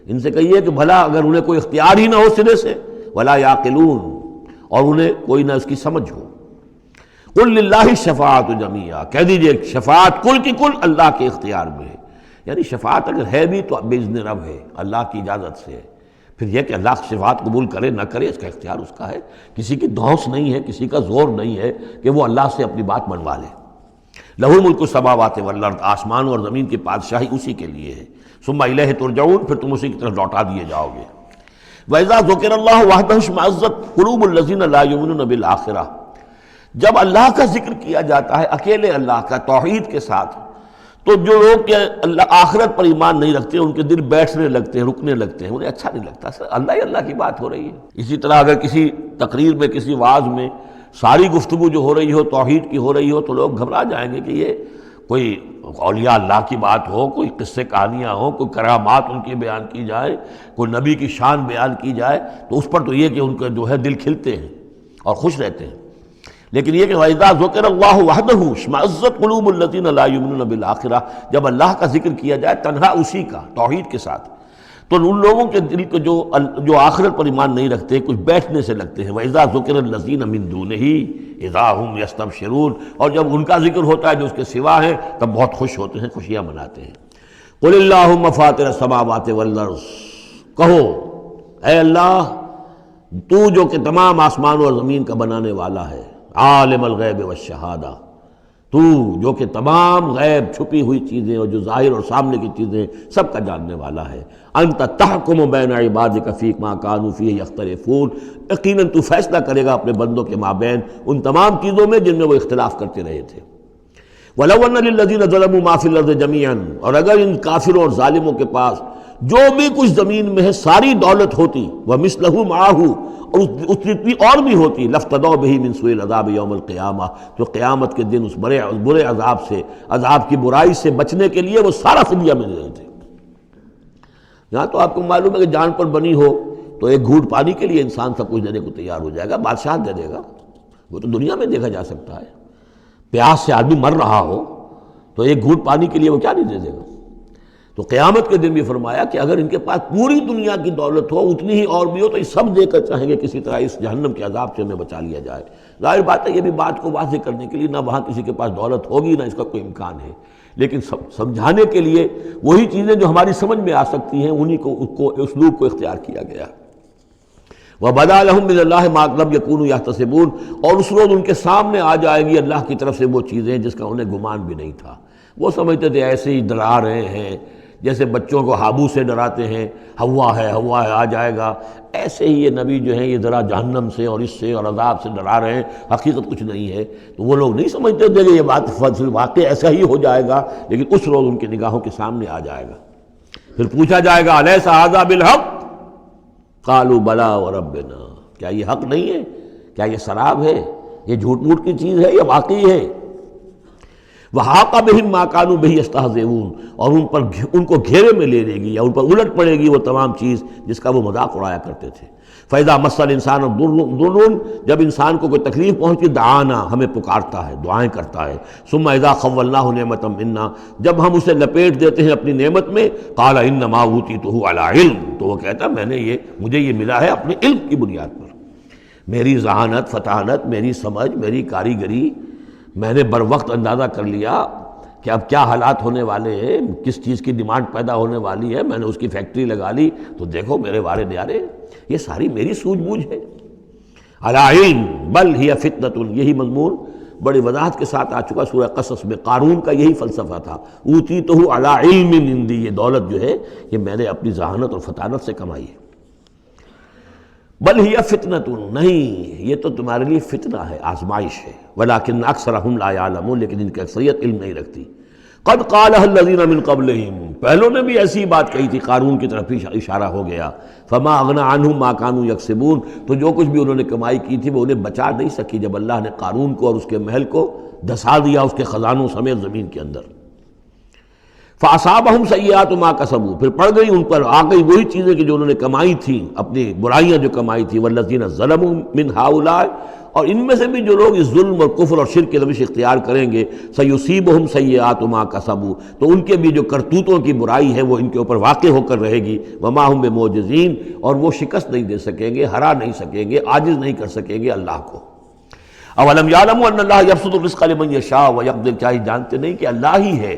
ان سے کہیے کہ بھلا اگر انہیں کوئی اختیار ہی نہ ہو سرے سے، ولا یعقلون، اور انہیں کوئی نہ اس کی سمجھ ہو۔ قل للہ الشفاعۃ جمیعا، کہہ دیجئے شفاعت کل کی کل اللہ کے اختیار میں ہے، یعنی شفاعت اگر ہے بھی تو باذن رب ہے، اللہ کی اجازت سے ہے۔ پھر یہ کہ اللہ شفاعت قبول کرے نہ کرے اس کا اختیار اس کا ہے، کسی کی دھونس نہیں ہے، کسی کا زور نہیں ہے کہ وہ اللہ سے اپنی بات منوا لے۔ لہ ملک السماوات والارض، آسمان اور زمین کی بادشاہی اسی کے لیے ہے۔ ثم الیہ ترجعون، پھر تم اسی کی طرف لوٹا دیے جاؤ گے۔ وَإِذَا ذُكِرَ اللَّهُ وَحْدَهُ اشْمَأَزَّتْ قُلُوبُ الَّذِينَ لَا يُؤْمِنُونَ بِالْآخِرَةِ، جب اللہ کا ذکر کیا جاتا ہے اکیلے اللہ کا توحید کے ساتھ، تو جو لوگ کہ اللہ آخرت پر ایمان نہیں رکھتے ان کے دل بیٹھنے لگتے ہیں، رکنے لگتے ہیں، انہیں اچھا نہیں لگتا، اللہ ہی اللہ کی بات ہو رہی ہے۔ اسی طرح اگر کسی تقریر میں، کسی وعظ میں ساری گفتگو جو ہو رہی ہو توحید کی ہو رہی ہو تو لوگ گھبرا جائیں گے کہ یہ کوئی اولیاء اللہ کی بات ہو، کوئی قصے کہانیاں ہوں، کوئی کرامات ان کی بیان کی جائے، کوئی نبی کی شان بیان کی جائے، تو اس پر تو یہ کہ ان کے جو ہے دل کھلتے ہیں اور خوش رہتے ہیں۔ لیکن یہ کہ وَإِذَا ذُكِرَ اللَّهُ وَحْدَهُ اشْمَأَزَّتْ قُلُوبُ الَّذِينَ لَا يُؤْمِنُونَ بِالْآخِرَةِ، جب اللہ کا ذکر کیا جائے تنہا اسی کا توحید کے ساتھ، تو ان لوگوں کے دل کو جو آخرت پر ایمان نہیں رکھتے کچھ بیٹھنے سے لگتے ہیں۔ وَإِذَا ذُكِرَ الَّذِينَ مِن دُونِهِ إِذَا هُمْ يَسْتَبْشِرُونَ، اور جب ان کا ذکر ہوتا ہے جو اس کے سوا ہے تب بہت خوش ہوتے ہیں، خوشیاں مناتے ہیں۔ قُلِ اللَّهُمَّ فَاطِرَ السَّمَاوَاتِ وَالْأَرْضِ، کہو اے اللہ تو جو کہ تمام آسمان اور زمین کا بنانے والا ہے، عالم الغیب والشہادہ، تو جو کہ تمام غیب چھپی ہوئی چیزیں اور جو ظاہر اور سامنے کی چیزیں سب کا جاننے والا ہے. انت تحکم بین عبادک فی ما کانوا فیہ یختلفون، یقیناً تو فیصلہ کرے گا اپنے بندوں کے مابین ان تمام چیزوں میں جن میں وہ اختلاف کرتے رہے تھے. وَلَوْ أَنَّ لِلَّذِينَ ظَلَمُوا مَا فِي الْأَرْضِ جَمِيعًا، اور اگر ان کافروں اور ظالموں کے پاس جو بھی کچھ زمین میں ہے ساری دولت ہوتی، وَمِثْلَهُ مَعَهُ، اور اس جتنی اور بھی ہوتی، لَافْتَدَوْا بِهِ مِنْ سُوءِ الْعَذَابِ يَوْمَ الْقِيَامَةِ، تو قیامت کے دن اس برے عذاب سے، عذاب کی برائی سے بچنے کے لیے وہ سارا فدیہ میں دے رہے تھے. یہاں تو آپ کو معلوم ہے کہ جان پر بنی ہو تو ایک گھونٹ پانی کے لیے انسان سب کچھ دینے کو تیار ہو جائے گا، بادشاہ دے دے گا. وہ تو دنیا میں دیکھا جا سکتا ہے، پیاس سے آدمی مر رہا ہو تو ایک گھونٹ پانی کے لیے وہ کیا نہیں دے دے گا. تو قیامت کے دن بھی فرمایا کہ اگر ان کے پاس پوری دنیا کی دولت ہو، اتنی ہی اور بھی ہو، تو یہ سب دے کر چاہیں گے کسی طرح اس جہنم کے عذاب سے ہمیں بچا لیا جائے. ظاہر بات ہے یہ بھی بات کو واضح کرنے کے لیے نہ وہاں کسی کے پاس دولت ہوگی نہ اس کا کوئی امکان ہے، لیکن سمجھانے کے لیے وہی چیزیں جو ہماری سمجھ میں آ سکتی ہیں انہی کو اسلوب کو اختیار کیا گیا. وَبَدَا لَهُم مِّنَ اللَّهِ مَا لَمْ يَكُونُوا يَحْتَسِبُونَ، اور اس روز ان کے سامنے آ جائے گی اللہ کی طرف سے وہ چیزیں جس کا انہیں گمان بھی نہیں تھا. وہ سمجھتے تھے ایسے ہی ڈرا رہے ہیں جیسے بچوں کو ہابو سے ڈراتے ہیں، ہوا ہے آ جائے گا. ایسے ہی یہ نبی جو ہیں یہ ذرا جہنم سے اور اس سے اور عذاب سے ڈرا رہے ہیں، حقیقت کچھ نہیں ہے. تو وہ لوگ نہیں سمجھتے تھے کہ یہ بات واقع ایسا ہی ہو جائے گا، لیکن اس روز ان کی نگاہوں کے سامنے آ جائے گا. پھر پوچھا جائے گا الیس ھذا بالحق قالوا بلا وربنا، کیا یہ حق نہیں ہے؟ کیا یہ سراب ہے؟ یہ جھوٹ موٹ کی چیز ہے یا واقعی ہے؟ وحاق بہم ما كانوا به يستهزئون، اور ان کو گھیرے میں لے لے گی یا ان پر الٹ پڑے گی وہ تمام چیز جس کا وہ مذاق اڑایا کرتے تھے. فَإِذَا مَسَّ الْإِنسَانَ ضُرٌّ، جب انسان کو کوئی تکلیف پہنچتی، دعانا، ہمیں پکارتا ہے، دعائیں کرتا ہے. ثُمَّ إِذَا خَوَّلْنَاهُ نِعْمَةً مِنَّا، جب ہم اسے لپیٹ دیتے ہیں اپنی نعمت میں، قَالَ إِنَّمَا أُوتِيتُهُ عَلَىٰ عِلْمٍ، تو وہ کہتا ہے مجھے یہ ملا ہے اپنے علم کی بنیاد پر، میری ذہانت، فطانت، میری سمجھ، میری کاریگری، میں نے بر وقت اندازہ کر لیا کہ اب کیا حالات ہونے والے ہیں، کس چیز کی ڈیمانڈ پیدا ہونے والی ہے، میں نے اس کی فیکٹری لگا لی. تو دیکھو میرے وارے نیارے، یہ ساری میری سوجھ بوجھ ہے. عَلَىٰ عِلْمٍ بَلْ هِيَ فِتْنَةٌ، یہی مضمون بڑی وضاحت کے ساتھ آ چکا سورہ قصص میں. قارون کا یہی فلسفہ تھا، اوتیتہ علی علم عندی، یہ دولت جو ہے یہ میں نے اپنی ذہانت اور فطانت سے کمائی ہے. بل ہی فتنۃ، نہیں یہ تو تمہارے لیے فتنہ ہے، آزمائش ہے. ولکن اکثرہم لا یعلمون، لیکن ان کی اکثریت علم نہیں رکھتی. قد قالها الذین من قبلہم، پہلوں نے بھی ایسی بات کہی تھی، قارون کی طرف اشارہ ہو گیا. فما اغنی عنہم ما كانوا یکسبون، تو جو کچھ بھی انہوں نے کمائی کی تھی وہ انہیں بچا نہیں سکی جب اللہ نے قارون کو اور اس کے محل کو دھسا دیا اس کے خزانوں سمیت زمین کے اندر. فَأَصَابَهُمْ سَيِّئَاتُ مَا كَسَبُوا، پھر پڑ گئی ان پر، آ گئی وہی چیزیں کہ جو انہوں نے کمائی تھیں، اپنی برائیاں جو کمائی تھیں. وَالَّذِينَ ظَلَمُوا مِنْ هَؤُلَاءِ، اور ان میں سے بھی جو لوگ اس ظلم اور کفر اور شرک کی روش اختیار کریں گے، سَيُصِيبُهُمْ سَيِّئَاتُ مَا كَسَبُوا، تو ان کے بھی جو کرتوتوں کی برائی ہے وہ ان کے اوپر واقع ہو کر رہے گی. وَمَا هُمْ بِمُعْجِزِينَ، اور وہ شکست نہیں دے سکیں گے، ہرا نہیں سکیں گے، عاجز نہیں کر سکیں گے اللہ کو. اَوَلَمْ يَعْلَمُوا أَنَّ اللَّهَ يَبْسُطُ الرِّزْقَ لِمَن يَشَاءُ وَيَقْدِرُ، کیا یہ جانتے نہیں کہ اللہ ہی ہے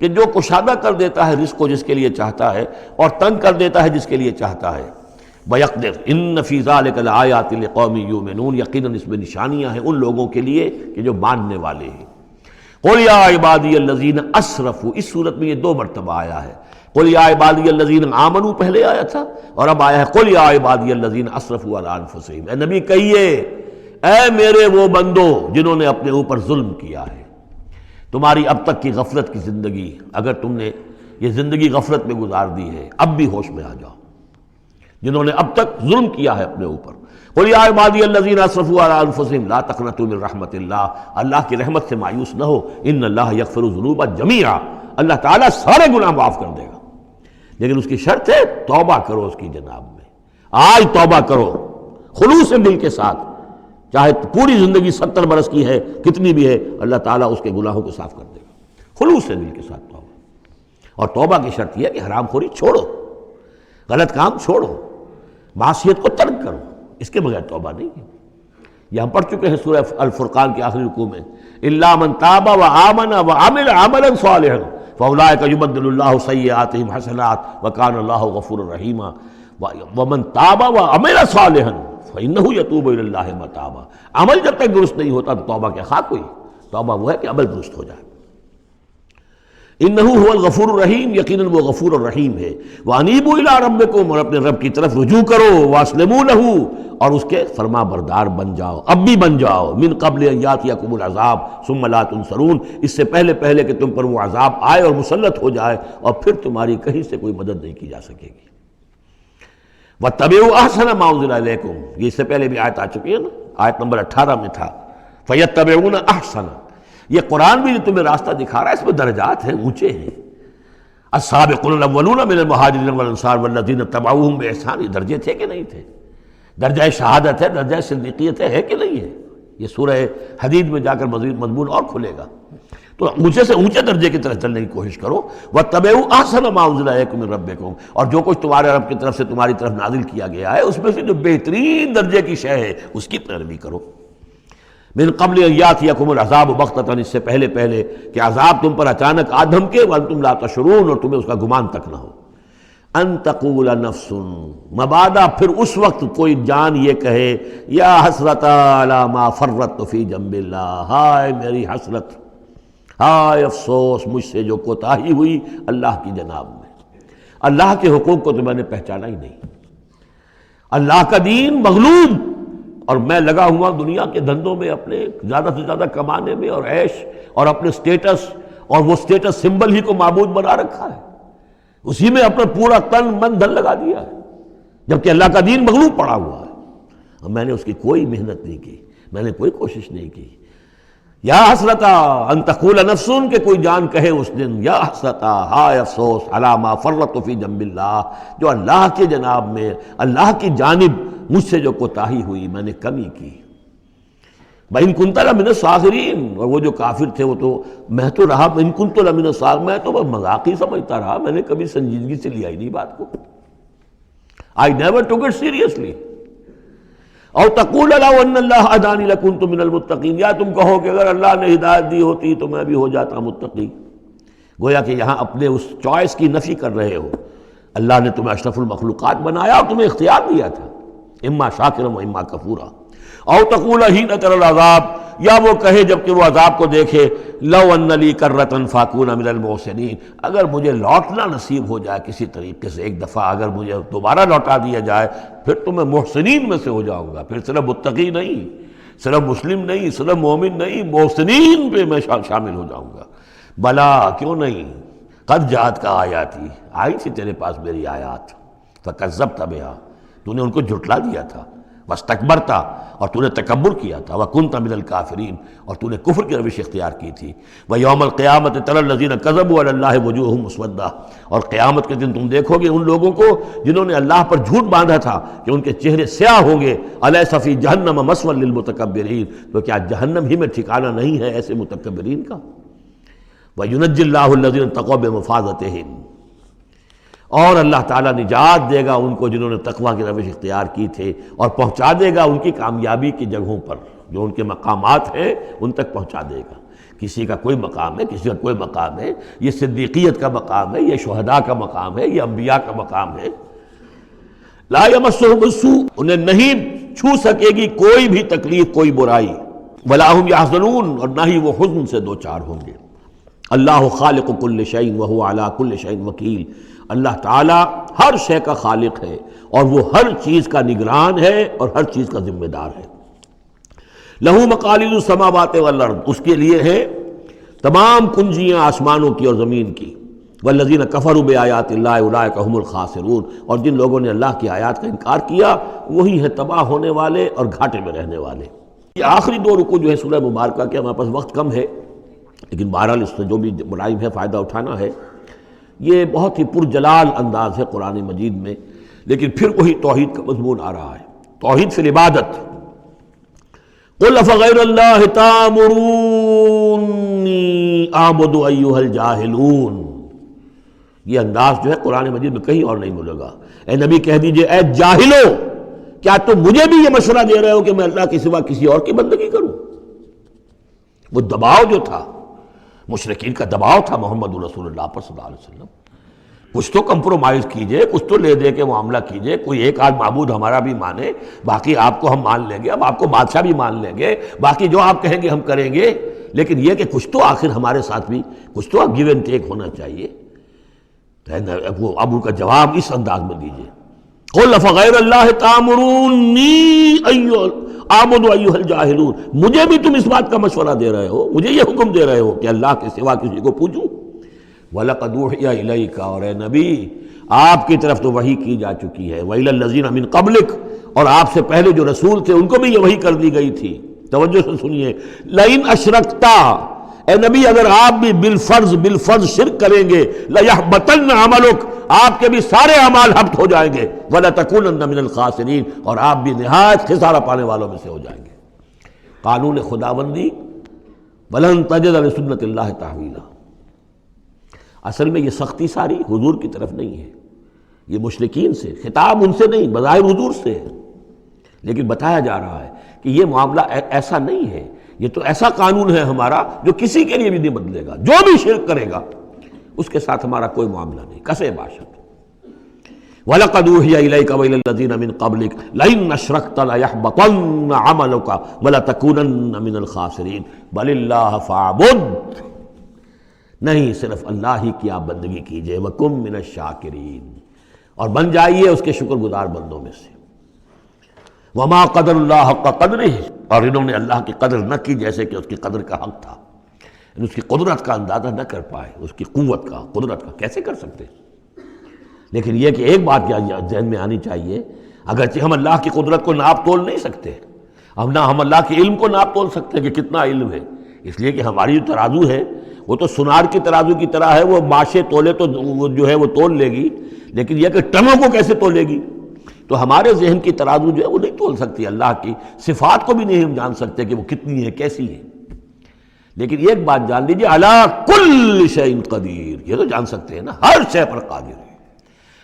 کہ جو کشادہ کر دیتا ہے رزق کو جس کے لیے چاہتا ہے اور تنگ کر دیتا ہے جس کے لیے چاہتا ہے. وَيَقْدِرُ إِنَّ فِي ذَلِكَ لَآيَاتٍ لِقَوْمٍ يُؤْمِنُونَ، یقیناً اس میں نشانیاں ہیں ان لوگوں کے لیے کہ جو ماننے والے ہیں. قُلْ يَا عِبَادِيَ الَّذِينَ أَسْرَفُوا، اس صورت میں یہ 2 مرتبہ آیا ہے. قُلْ يَا عِبَادِيَ الَّذِينَ آمَنُوا پہلے آیا تھا اور اب آیا ہے قُلْ يَا عِبَادِيَ الَّذِينَ أَسْرَفُوا عَلَىٰ أَنفُسِهِمْ. اے نبی کہیے، اے میرے وہ بندو جنہوں نے اپنے اوپر ظلم کیا ہے. تمہاری اب تک کی غفلت کی زندگی، اگر تم نے یہ زندگی غفلت میں گزار دی ہے، اب بھی ہوش میں آ جاؤ. جنہوں نے اب تک ظلم کیا ہے اپنے اوپر. قُلْ يَا عِبَادِيَ الَّذِينَ أَسْرَفُوا عَلَىٰ أَنفُسِهِمْ لَا تَقْنَطُوا مِن رَحْمَةِ اللَّهِ، اللہ کی رحمت سے مایوس نہ ہو. إِنَّ اللَّهَ يَغْفِرُ الذُّنُوبَ جَمِيعًا، اللہ تعالیٰ سارے گناہ معاف کر دے گا، لیکن اس کی شرط ہے توبہ کرو اس کی جناب میں. آج توبہ کرو خلوص دل کے ساتھ، چاہے پوری زندگی 70 برس کی ہے کتنی بھی ہے، اللہ تعالیٰ اس کے گناہوں کو صاف کر دے گا. خلوص سے دل کے ساتھ توبہ. اور توبہ کی شرط یہ ہے کہ حرام خوری چھوڑو، غلط کام چھوڑو، معصیت کو ترک کرو، اس کے بغیر توبہ نہیں ہے. یہ ہم پڑھ چکے ہیں سورہ الفرقان کے آخری رکوع میں، إِلَّا مَن تَابَ وَآمَنَ وَعَمِلَ عَمَلًا صَالِحًا فَأُولَٰئِكَ يُبَدِّلُ اللَّهُ سَيِّئَاتِهِمْ حَسَنَاتٍ وَكَانَ اللَّهُ غَفُورًا رَحِيمًا. وَمَن تَابَ وَعَمِلَ صَالِحًا فَإِنَّهُ يَتُوبُ إِلَى اللَّهِ مَتَابًا. عمل جب تک درست نہیں ہوتا تو توبہ کیا خاک ہوئی. توبہ وہ ہے کہ عمل درست ہو جائے۔ انہ هو الغفور الرحیم، یقیناً وہ غفور الرحیم ہے۔ وانیبوا الی ربکم، اور اپنے رب کی طرف رجوع کرو، واسلموا لہ، اور اس کے فرما بردار بن جاؤ، اب بھی بن جاؤ، من قبل ان یاتیکم العذاب ثم لا تنصرون، اس سے پہلے کہ تم پر وہ عذاب آئے اور مسلط ہو جائے اور پھر تمہاری کہیں سے کوئی مدد نہیں کی جا سکے گی۔ واتبعوا احسن ما انزل الیکم، یہ اس سے پہلے بھی آیت آ چکی ہے نا، آیت نمبر 18 میں تھا فیتبعون احسن۔ یہ قرآن بھی جو تمہیں راستہ دکھا رہا ہے اس میں درجات ہیں، اونچے ہیں۔ السابقون الاولون من المہاجرین والانصار والذین اتبعوہم باحسان، یہ درجے تھے کہ نہیں تھے؟ درجہ شہادت ہے، درجہ صدیقیت ہے کہ نہیں ہے؟ یہ سورہ حدید میں جا کر مزید مضمون اور کھلے گا۔ تو اونچے سے اونچے درجے کی طرف چلنے کی کوشش کرو۔ واتبعوا احسن ما انزل الیکم من ربکم، اور جو کچھ تمہارے رب کی طرف سے تمہاری طرف نازل کیا گیا ہے اس میں سے جو بہترین درجے کی شے ہے اس کی پیروی کرو۔ من قبل ان یاتیکم العذاب بغتۃ، اس سے پہلے کہ عذاب تم پر اچانک آ دھمکے، وانتم لا تشعرون، اور تمہیں اس کا گمان تک نہ ہو۔ ان تقول نفس، مبادا پھر اس وقت کوئی جان یہ کہے، یا حسرۃ علی ما فرطت فی جنب اللہ، ہائے میری حسرت، ہائے افسوس مجھ سے جو کوتاہی ہوئی اللہ کی جناب میں، اللہ کے حقوق کو تو میں نے پہچانا ہی نہیں، اللہ کا دین مغلوب، اور میں لگا ہوا دنیا کے دھندوں میں اپنے زیادہ سے زیادہ کمانے میں اور عیش اور اپنے سٹیٹس، اور وہ سٹیٹس سمبل ہی کو معبود بنا رکھا ہے، اسی میں اپنا پورا تن من دھن لگا دیا ہے، جبکہ اللہ کا دین مغلوب پڑا ہوا ہے، اور میں نے اس کی کوئی محنت نہیں کی، میں نے کوئی کوشش نہیں کی۔ یا حسرتا ان تقول نفس، کہ کوئی جان کہے اس دن، یا حسرتا، ہائے افسوس، علی ما فرطت فی جنب اللہ، جو اللہ کے جناب میں، اللہ کی جانب مجھ سے جو کوتاہی ہوئی، میں نے کمی کی۔ وَإِن كُنتَ لَمِنَ الصَّاغِرِينَ، اور وہ جو کافر تھے وہ تو، میں تو رہا وَإِن كُنتُ لَمِنَ الصَّاغِرِينَ، میں تو مذاق ہی سمجھتا رہا، میں نے کبھی سنجیدگی سے لیا ہی نہیں بات کو، I never took it seriously۔ او تقول لو ان اللہ ہدانی لکنت من المتقین، یا تم کہو کہ اگر اللہ نے ہدایت دی ہوتی تو میں بھی ہو جاتا متقی۔ گویا کہ یہاں اپنے اس چوائس کی نفی کر رہے ہو، اللہ نے تمہیں اشرف المخلوقات بنایا اور تمہیں اختیار دیا تھا، اما شاکرا و اما کفورا۔ او تقول حین تری العذاب، یا وہ کہے جب کہ وہ عذاب کو دیکھے، لو ان لی کرۃ فاکون من المحسنین، اگر مجھے لوٹنا نصیب ہو جائے کسی طریقے سے، ایک دفعہ اگر مجھے دوبارہ لوٹا دیا جائے پھر تو میں محسنین میں سے ہو جاؤں گا، پھر صرف متقی نہیں، صرف مسلم نہیں، صرف مومن نہیں، محسنین پہ میں شامل ہو جاؤں گا۔ بلا، کیوں نہیں، قد جاءتک آیاتی، آئی تھی تیرے پاس میری آیات، فکذبت بہا، تو نے ان کو جھٹلا دیا تھا، واستکبرت، اور تو نے تکبر کیا تھا، وکنت من الکافرین، اور تو نے کفر کی روش اختیار کی تھی۔ ویوم القیامت تری الذین کذبوا علی اللہ وجوہہم مسودہ، اور قیامت کے دن تم دیکھو گے ان لوگوں کو جنہوں نے اللہ پر جھوٹ باندھا تھا کہ ان کے چہرے سیاہ ہوں گے۔ الیس فی جہنم مثوی للمتکبرین، تو کیا جہنم ہی میں ٹھکانہ نہیں ہے ایسے متکبرین کا؟ وینجی اللہ الذین اتقوا بمفازتہم، اور اللہ تعالیٰ نجات دے گا ان کو جنہوں نے تقویٰ کی روش اختیار کی تھے، اور پہنچا دے گا ان کی کامیابی کی جگہوں پر، جو ان کے مقامات ہیں ان تک پہنچا دے گا۔ کسی کا کوئی مقام ہے، کسی کا کوئی مقام ہے، یہ صدیقیت کا مقام ہے، یہ شہداء کا مقام ہے، یہ انبیاء کا مقام ہے۔ لا یمسہم السوء، انہیں نہیں چھو سکے گی کوئی بھی تکلیف، کوئی برائی۔ ولا ہم یحزنون، اور نہ ہی وہ حزن سے دوچار ہوں گے۔ اللہ خالق کل شیء وہو علی کل شیء وکیل، اللہ تعالیٰ ہر شے کا خالق ہے اور وہ ہر چیز کا نگران ہے اور ہر چیز کا ذمہ دار ہے۔ لہو مقالید السماوات والارض، اس کے لیے ہے تمام کنجیاں آسمانوں کی اور زمین کی۔ والذین کفروا بآیات اللہ اولئک هم الخاسرون، اور جن لوگوں نے اللہ کی آیات کا انکار کیا وہی ہیں تباہ ہونے والے اور گھاٹے میں رہنے والے۔ یہ آخری دو رکوع جو ہے سورہ مبارکہ کے، ہمارے پاس وقت کم ہے لیکن بہرحال اس سے جو بھی ملائم ہے فائدہ اٹھانا ہے۔ یہ بہت ہی پرجلال انداز ہے قرآن مجید میں، لیکن پھر وہی توحید کا مضمون آ رہا ہے، توحید فی العبادت۔ قل افغیر اللہ تأمرونی اعبد ایھا الجاہلون، یہ انداز جو ہے قرآن مجید میں کہیں اور نہیں ملے گا۔ اے نبی کہہ دیجئے، اے جاہلو، کیا تم مجھے بھی یہ مشورہ دے رہے ہو کہ میں اللہ کے سوا کسی اور کی بندگی کروں؟ وہ دباؤ جو تھا، مشرکین کا دباؤ تھا محمد رسول اللہ پر صلی اللہ علیہ وسلم، کچھ تو کمپرومائز کیجئے، کچھ تو لے دے کے معاملہ کیجئے، کوئی ایک آدھ معبود ہمارا بھی مانے، باقی آپ کو ہم مان لیں گے، اب آپ کو بادشاہ بھی مان لیں گے، باقی جو آپ کہیں گے ہم کریں گے۔ لیکن یہ کہ کچھ تو آخر ہمارے ساتھ بھی کچھ تو گیو اینڈ ٹیک ہونا چاہیے. وہ اب ان کا جواب اس انداز میں دیجیے، قل فغیر اللہ تامرونی اعبد ایھا الجاہلون، مجھے بھی تم اس بات کا مشورہ دے رہے ہو، مجھے یہ حکم دے رہے ہو کہ اللہ کے سوا کسی کو پوجوں. وَلَقَدْ أُوحِيَ إِلَيْكَ، اور اے نبی آپ کی طرف تو وحی کی جا چکی ہے، وَإِلَى الَّذِينَ مِن قَبْلِكَ، اور آپ سے پہلے جو رسول تھے ان کو بھی یہ وحی کر دی گئی تھی. توجہ سے سنیے، لَئِنْ أَشْرَكْتَ، اے نبی اگر آپ بھی بالفرض شرک کریں گے، لَيَحْبَطَنَّ عَمَلُكَ، آپ کے بھی سارے اعمال حبط ہو جائیں گے، وَلَتَكُونَنَّ مِنَ الْخَاسِرِينَ، اور آپ بھی نہایت خسارہ پانے والوں میں سے ہو جائیں گے. قانون خداوندی، وَلَن تَجِدَ لِسُنَّتِ اللَّهِ تَحْوِيلًا. اصل میں یہ سختی ساری حضور کی طرف نہیں ہے، یہ مشرکین سے، خطاب ان سے نہیں، بظاہر حضور سے ہے، لیکن بتایا جا رہا ہے کہ یہ معاملہ ایسا نہیں ہے، یہ تو ایسا قانون ہے ہمارا جو کسی کے لیے بھی نہیں بدلے گا. جو بھی شرک کرے گا اس کے ساتھ ہمارا کوئی معاملہ نہیں، کسے باشد. وَلَقَدْ أُوحِيَ إِلَيْكَ وَإِلَى الَّذِينَ مِن قَبْلِكَ لَئِنْ أَشْرَكْتَ لَيَحْبَطَنَّ عَمَلُكَ وَلَتَكُونَنَّ مِنَ الْخَاسِرِينَ. بَلِ اللَّهَ فَاعْبُدْ، نہیں صرف اللہ ہی کی آپ بندگی کیجئے، وَكُن مِّنَ الشَّاكِرِينَ، اور بن جائیے اس کے شکر گزار بندوں میں سے. وَمَا قَدَرُ اللَّهَ حَقَّ قَدْرِهِ، اور انہوں نے اللہ کی قدر نہ کی جیسے کہ اس کی قدر کا حق تھا، اس کی قدرت کا اندازہ نہ کر پائے، اس کی قوت کا، قدرت کا کیسے کر سکتے. لیکن یہ کہ ایک بات ذہن میں آنی چاہیے، اگرچہ ہم اللہ کی قدرت کو ناپ تول نہیں سکتے، ہم اللہ کے علم کو ناپ تول سکتے کہ کتنا علم ہے، اس لیے کہ ہماری جو ترازو ہے وہ تو سونار کی ترازو کی طرح ہے، وہ ماشے تولے تو وہ جو ہے وہ تول لے گی، لیکن یہ کہ ٹنوں کو کیسے تولے گی. تو ہمارے ذہن کی ترازو جو ہے وہ نہیں تول سکتی، اللہ کی صفات کو بھی نہیں ہم جان سکتے کہ وہ کتنی ہے، کیسی ہے. لیکن ایک بات جان لیجیے، علی کل شیء قدیر، یہ تو جان سکتے ہیں نا، ہر شے پر قادر ہے.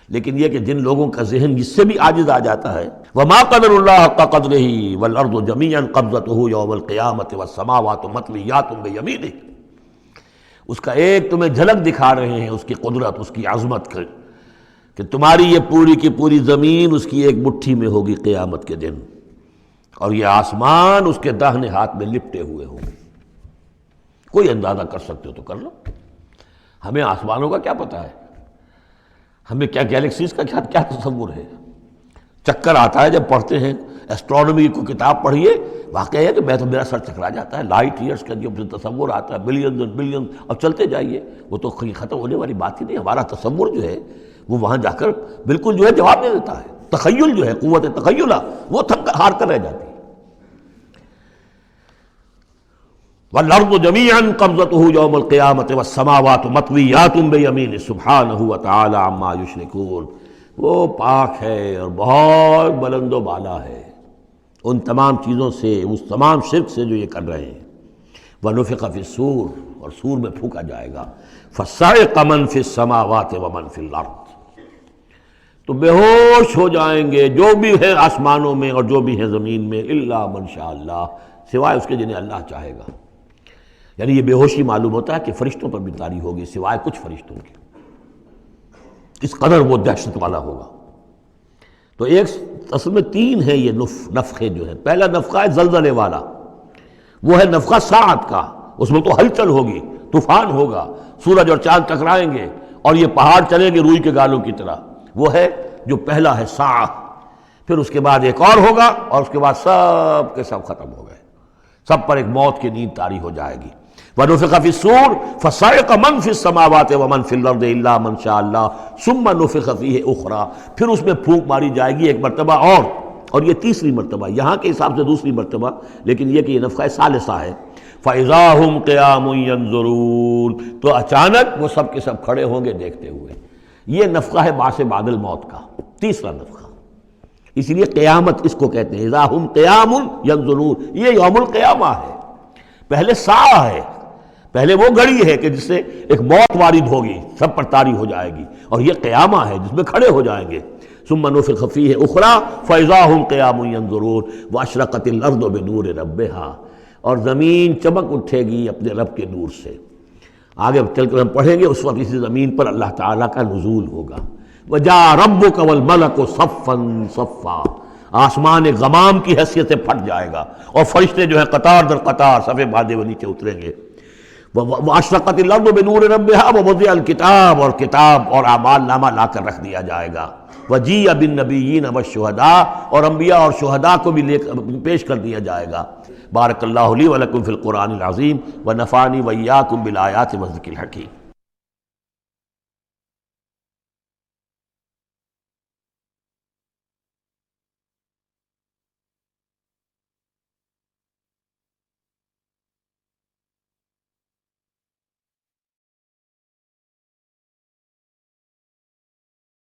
لیکن یہ کہ جن لوگوں کا ذہن اس سے بھی عاجز آ جاتا ہے، وما قدر اللہ حق قدرہ والارض جمیعا قبضتہ یوم القیامۃ والسماوات مطویات بیمینہ، اس کا ایک تمہیں جھلک دکھا رہے ہیں اس کی قدرت، اس کی عظمت کا، کہ تمہاری یہ پوری کی پوری زمین اس کی ایک مٹھی میں ہوگی قیامت کے دن، اور یہ آسمان اس کے داہنے ہاتھ میں لپٹے ہوئے ہوں گے. کوئی اندازہ کر سکتے ہو تو کر لو. ہمیں آسمانوں کا کیا پتہ ہے، ہمیں کیا گیلیکسیز کا کیا تصور ہے. چکر آتا ہے جب پڑھتے ہیں ایسٹرونومی کو کتاب پڑھیے، واقعہ ہے کہ میں تو میرا سر چکرا جاتا ہے، لائٹ ایئرس کا جو تصور آتا ہے، بلینز اور بلینز، اور چلتے جائیے، وہ تو ختم ہونے والی بات ہی نہیں. ہمارا تصور جو ہے وہ وہاں جا کر بالکل جو ہے جواب دے دیتا ہے. تخیل جو ہے، قوت تخیلہ، وہ تھک ہار کر رہ جاتی ہے. وَالْأَرْضُ جَمِيعًا قَبْضَتُهُ يَوْمَ الْقِيَامَةِ وَالسَّمَاوَاتُ مَطْوِيَّاتٌ بِيَمِينِهِ سُبْحَانَهُ وَتَعَالَى عَمَّا يُشْرِكُونَ. وہ پاک ہے اور بہت بلند و بالا ہے ان تمام چیزوں سے، اس تمام شرک سے جو یہ کر رہے ہیں. وَنُفِخَ فِي الصُّورِ، اور سور میں پھونکا جائے گا. فَصَعِقَ مَن فِي السَّمَاوَاتِ وَمَن فِي الْأَرْضِ، تو بے ہوش ہو جائیں گے جو بھی ہے آسمانوں میں اور جو بھی ہے زمین میں، الا من شاء اللہ، سوائے اس کے جنہیں اللہ چاہے گا. یعنی یہ بے ہوشی معلوم ہوتا ہے کہ فرشتوں پر بھی طاری ہوگی سوائے کچھ فرشتوں کے، اس قدر وہ دہشت والا ہوگا. تو ایک اصل میں تین ہے یہ نفخے جو ہیں. پہلا نفخہ ہے زلزلے والا، وہ ہے نفخہ ساعت کا، اس میں تو ہلچل ہوگی، طوفان ہوگا، سورج اور چاند ٹکرائیں گے اور یہ پہاڑ چلیں گے روئی کے گالوں کی طرح. وہ ہے جو پہلا ہے ساعہ. پھر اس کے بعد ایک اور ہوگا، اور اس کے بعد سب کے سب ختم ہو گئے، سب پر ایک موت کی نیند طاری ہو جائے گی. وَنُفِخَ فِي الصُّورِ فَصَعِقَ مَن فِي السَّمَاوَاتِ وَمَن فِي الْأَرْضِ إِلَّا مَن شَاءَ اللَّهُ ثُمَّ نُفِخَ فِيهِ أُخْرَىٰ، پھر اس میں پھونک ماری جائے گی ایک مرتبہ اور یہ تیسری مرتبہ، یہاں کے حساب سے دوسری مرتبہ، لیکن یہ کہ یہ نفخہ ثالثہ ہے. فَإِذَا هُمْ قِيَامٌ يَنظُرُونَ، تو اچانک وہ سب کے سب کھڑے ہوں گے دیکھتے ہوئے. یہ نفخہ ہے بعث بعد الموت کا، تیسرا نفخہ. اس لیے قیامت اس کو کہتے ہیں، اذا ہم قیام ینظرون، یہ یوم القیامہ ہے. پہلے ساعہ ہے، پہلے وہ گھڑی ہے کہ جس سے ایک موت وارد ہوگی، سب پر طاری ہو جائے گی، اور یہ قیامہ ہے جس میں کھڑے ہو جائیں گے. ثم نفخ فیہ اخری فاذا ہم قیام ینظرون واشرقت الارض بنور ربہا، اور زمین چمک اٹھے گی اپنے رب کے نور سے. آگے چل کر ہم پڑھیں گے، اس وقت اسی زمین پر اللہ تعالیٰ کا نزول ہوگا. وجاء ربک والملک صفا صفا، آسمان غمام کی حیثیت سے پھٹ جائے گا، اور فرشتے جو ہیں قطار در قطار صفے باندھے ہوئے نیچے اتریں گے۔ وَأَشْرَقَتِ الْأَرْضُ بِنُورِ رَبِّهَا وَوُضِعَ الْكِتَابُ، اور کتاب اور اعمال نامہ لا کر رکھ دیا جائے گا۔ وَجِيءَ بِالنَّبِيِّينَ وَالشُّهَدَاءِ، اور انبیاء اور شہداء کو بھی پیش کر دیا جائے گا۔ بارک اللہ لی ولکم فی القرآن العظیم ونفعنی وإیاکم بالآیات والذکر الحکیم۔